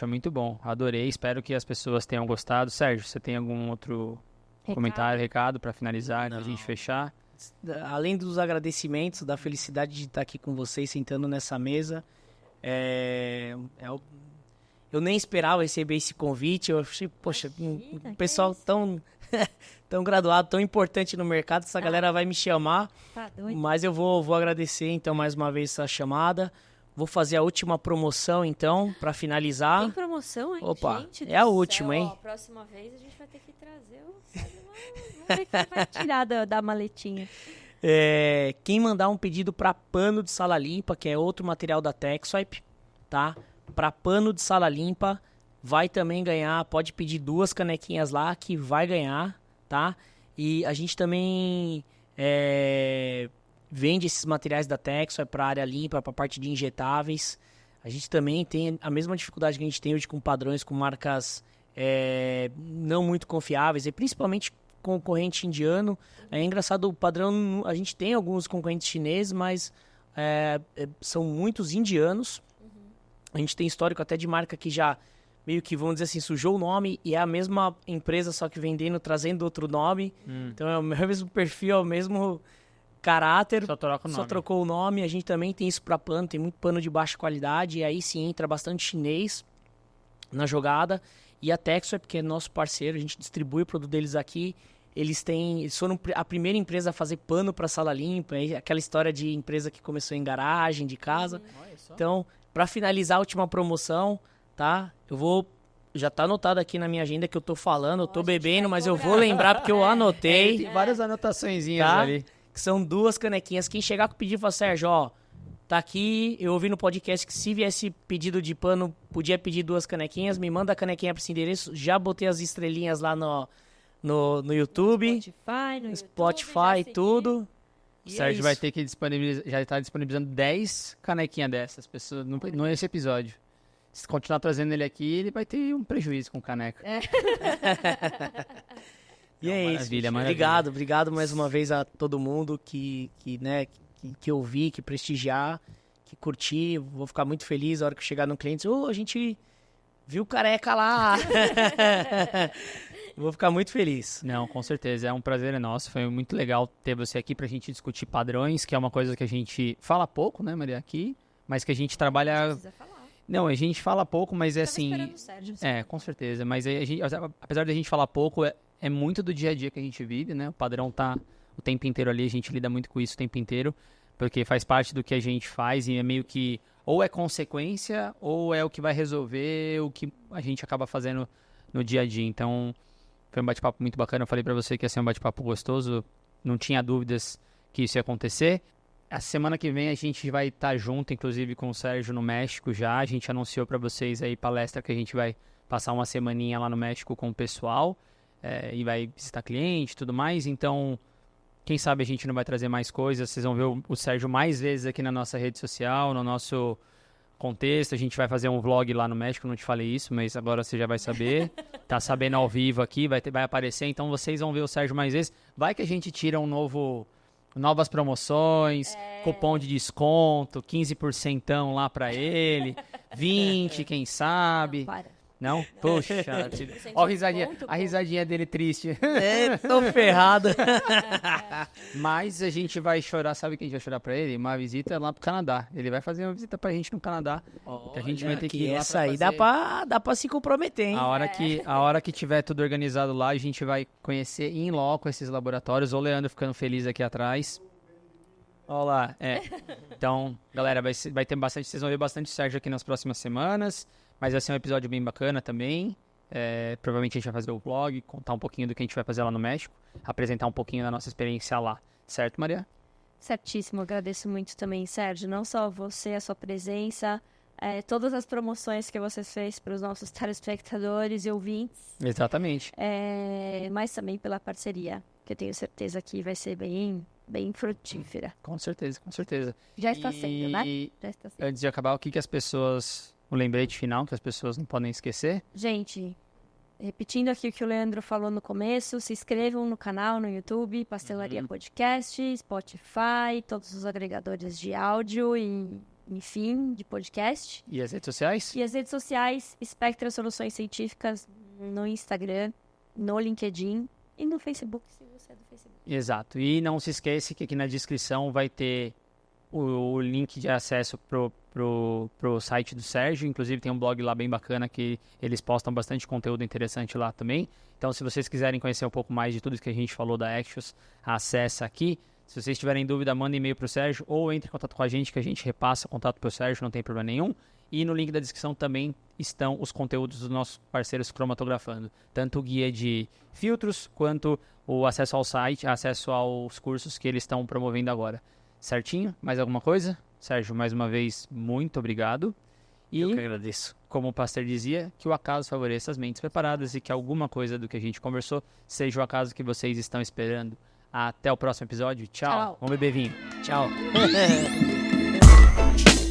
é muito bom. Adorei, espero que as pessoas tenham gostado. Sérgio, você tem algum outro comentário, recado pra finalizar, pra gente fechar? Além dos agradecimentos, da felicidade de estar aqui com vocês, sentando nessa mesa, eu nem esperava receber esse convite. Eu achei, poxa, um pessoal tão graduado, tão importante no mercado, essa galera vai me chamar. Tá doido. Mas eu vou agradecer, então, mais uma vez essa chamada. Vou fazer a última promoção, então, para finalizar. Tem promoção, hein, Opa, gente do é a céu. última, hein? Ó, próxima vez a gente vai ter que trazer o Sérgio. Vamos ver quem vai tirar da maletinha. Quem mandar um pedido para pano de sala limpa, que é outro material da TechSwipe, tá? Para pano de sala limpa, vai também ganhar, pode pedir 2 canequinhas lá, que vai ganhar, tá? E a gente também vende esses materiais da TechSwipe para área limpa, para parte de injetáveis. A gente também tem a mesma dificuldade que a gente tem hoje com padrões, com marcas não muito confiáveis, e principalmente concorrente indiano. É engraçado, o padrão, a gente tem alguns concorrentes chineses, mas são muitos indianos. A gente tem histórico até de marca que já meio que, vamos dizer assim, sujou o nome e é a mesma empresa, só que vendendo, trazendo outro nome. Então é o mesmo perfil, é o mesmo caráter, Só troca o só nome. trocou o nome. A gente também tem isso para pano, tem muito pano de baixa qualidade, e aí sim entra bastante chinês na jogada. E a TechSwipe, que é nosso parceiro, a gente distribui o produto deles aqui. Eles foram a primeira empresa a fazer pano para sala limpa, aquela história de empresa que começou em garagem, de casa. Então, Pra finalizar a última promoção, tá? Já tá anotado aqui na minha agenda que eu tô falando, eu tô bebendo, mas eu vou lembrar porque eu anotei. Tem várias anotaçõezinhas Tá? ali. Que são 2 canequinhas. Quem chegar com o pedido, fala, Sérgio, ó, tá aqui, eu ouvi no podcast que se viesse pedido de pano, podia pedir 2 canequinhas, me manda a canequinha pra esse endereço, já botei as estrelinhas lá no YouTube, Spotify, tudo. O Sérgio vai ter que disponibilizar, já tá disponibilizando 10 canequinhas dessas pessoas nesse episódio. Se continuar trazendo ele aqui, ele vai ter um prejuízo com caneca. E é isso. Maravilha. Obrigado mais uma vez a todo mundo que ouvi, que prestigiar, que curtir. Vou ficar muito feliz a hora que eu chegar no cliente. A gente viu o Careca lá. Vou ficar muito feliz. Não, com certeza. É um prazer nosso. Foi muito legal ter você aqui pra gente discutir padrões, que é uma coisa que a gente fala pouco, né, Maria, aqui, mas que a gente trabalha... Precisa falar. Não, a gente fala pouco, mas é Tava assim... esperando o Sérgio. Com certeza. Mas a gente, apesar da gente falar pouco, é muito do dia a dia que a gente vive, né? O padrão tá o tempo inteiro ali, a gente lida muito com isso o tempo inteiro, porque faz parte do que a gente faz e é meio que ou é consequência ou é o que vai resolver o que a gente acaba fazendo no dia a dia. Então, foi um bate-papo muito bacana. Eu falei pra você que ia ser um bate-papo gostoso, não tinha dúvidas que isso ia acontecer. A semana que vem a gente vai estar junto, inclusive com o Sérgio no México já. A gente anunciou pra vocês aí palestra que a gente vai passar uma semaninha lá no México com o pessoal e vai visitar cliente e tudo mais. Então, quem sabe a gente não vai trazer mais coisas. Vocês vão ver o Sérgio mais vezes aqui na nossa rede social, no nosso contexto. A gente vai fazer um vlog lá no México, não te falei isso, mas agora você já vai saber. Tá sabendo ao vivo aqui, vai aparecer. Então, vocês vão ver o Sérgio mais vezes. Vai que a gente tira novas promoções, cupom de desconto, 15% lá pra ele, 20%, quem sabe. Não, para. Não? Puxa. Ó a risadinha dele triste. Tô ferrado. Mas a gente vai chorar, sabe quem a gente vai chorar pra ele? Uma visita lá pro Canadá. Ele vai fazer uma visita pra gente no Canadá. Que a gente vai ter que ir lá essa aí dá pra se comprometer, hein? A hora que tiver tudo organizado lá, a gente vai conhecer in loco esses laboratórios. O Leandro ficando feliz aqui atrás. Olha lá, Então, galera, vai ter bastante, vocês vão ver bastante Sérgio aqui nas próximas semanas. Mas vai ser um episódio bem bacana também. Provavelmente a gente vai fazer o vlog, contar um pouquinho do que a gente vai fazer lá no México, apresentar um pouquinho da nossa experiência lá. Certo, Maria? Certíssimo, agradeço muito também, Sérgio. Não só você, a sua presença, todas as promoções que você fez para os nossos telespectadores e ouvintes. Exatamente. Mas também pela parceria, que eu tenho certeza que vai ser bem frutífera. Com certeza, com certeza. Já está sendo, né? Já está sendo. Antes de acabar, o que as pessoas... Um lembrete final que as pessoas não podem esquecer. Gente, repetindo aqui o que o Leandro falou no começo, se inscrevam no canal no YouTube, Pastelaria Podcast, Spotify, todos os agregadores de áudio e, enfim, de podcast. E as redes sociais? E as redes sociais, Spectra Soluções Científicas no Instagram, no LinkedIn e no Facebook, se você é do Facebook. Exato. E não se esqueça que aqui na descrição vai ter o link de acesso pro site do Sérgio. Inclusive tem um blog lá bem bacana que eles postam bastante conteúdo interessante lá também. Então, se vocês quiserem conhecer um pouco mais de tudo que a gente falou da Axios, acessa aqui. Se vocês tiverem dúvida, mandem e-mail pro Sérgio ou entre em contato com a gente que a gente repassa o contato pro Sérgio, não tem problema nenhum. E no link da descrição também estão os conteúdos dos nossos parceiros Cromatografando. Tanto o guia de filtros, quanto o acesso ao site, acesso aos cursos que eles estão promovendo agora. Certinho? Mais alguma coisa? Sérgio, mais uma vez, muito obrigado. E, eu que agradeço. Como o pastor dizia, que o acaso favoreça as mentes preparadas e que alguma coisa do que a gente conversou seja o acaso que vocês estão esperando. Até o próximo episódio. Tchau. Vamos beber vinho. Tchau.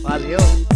Valeu.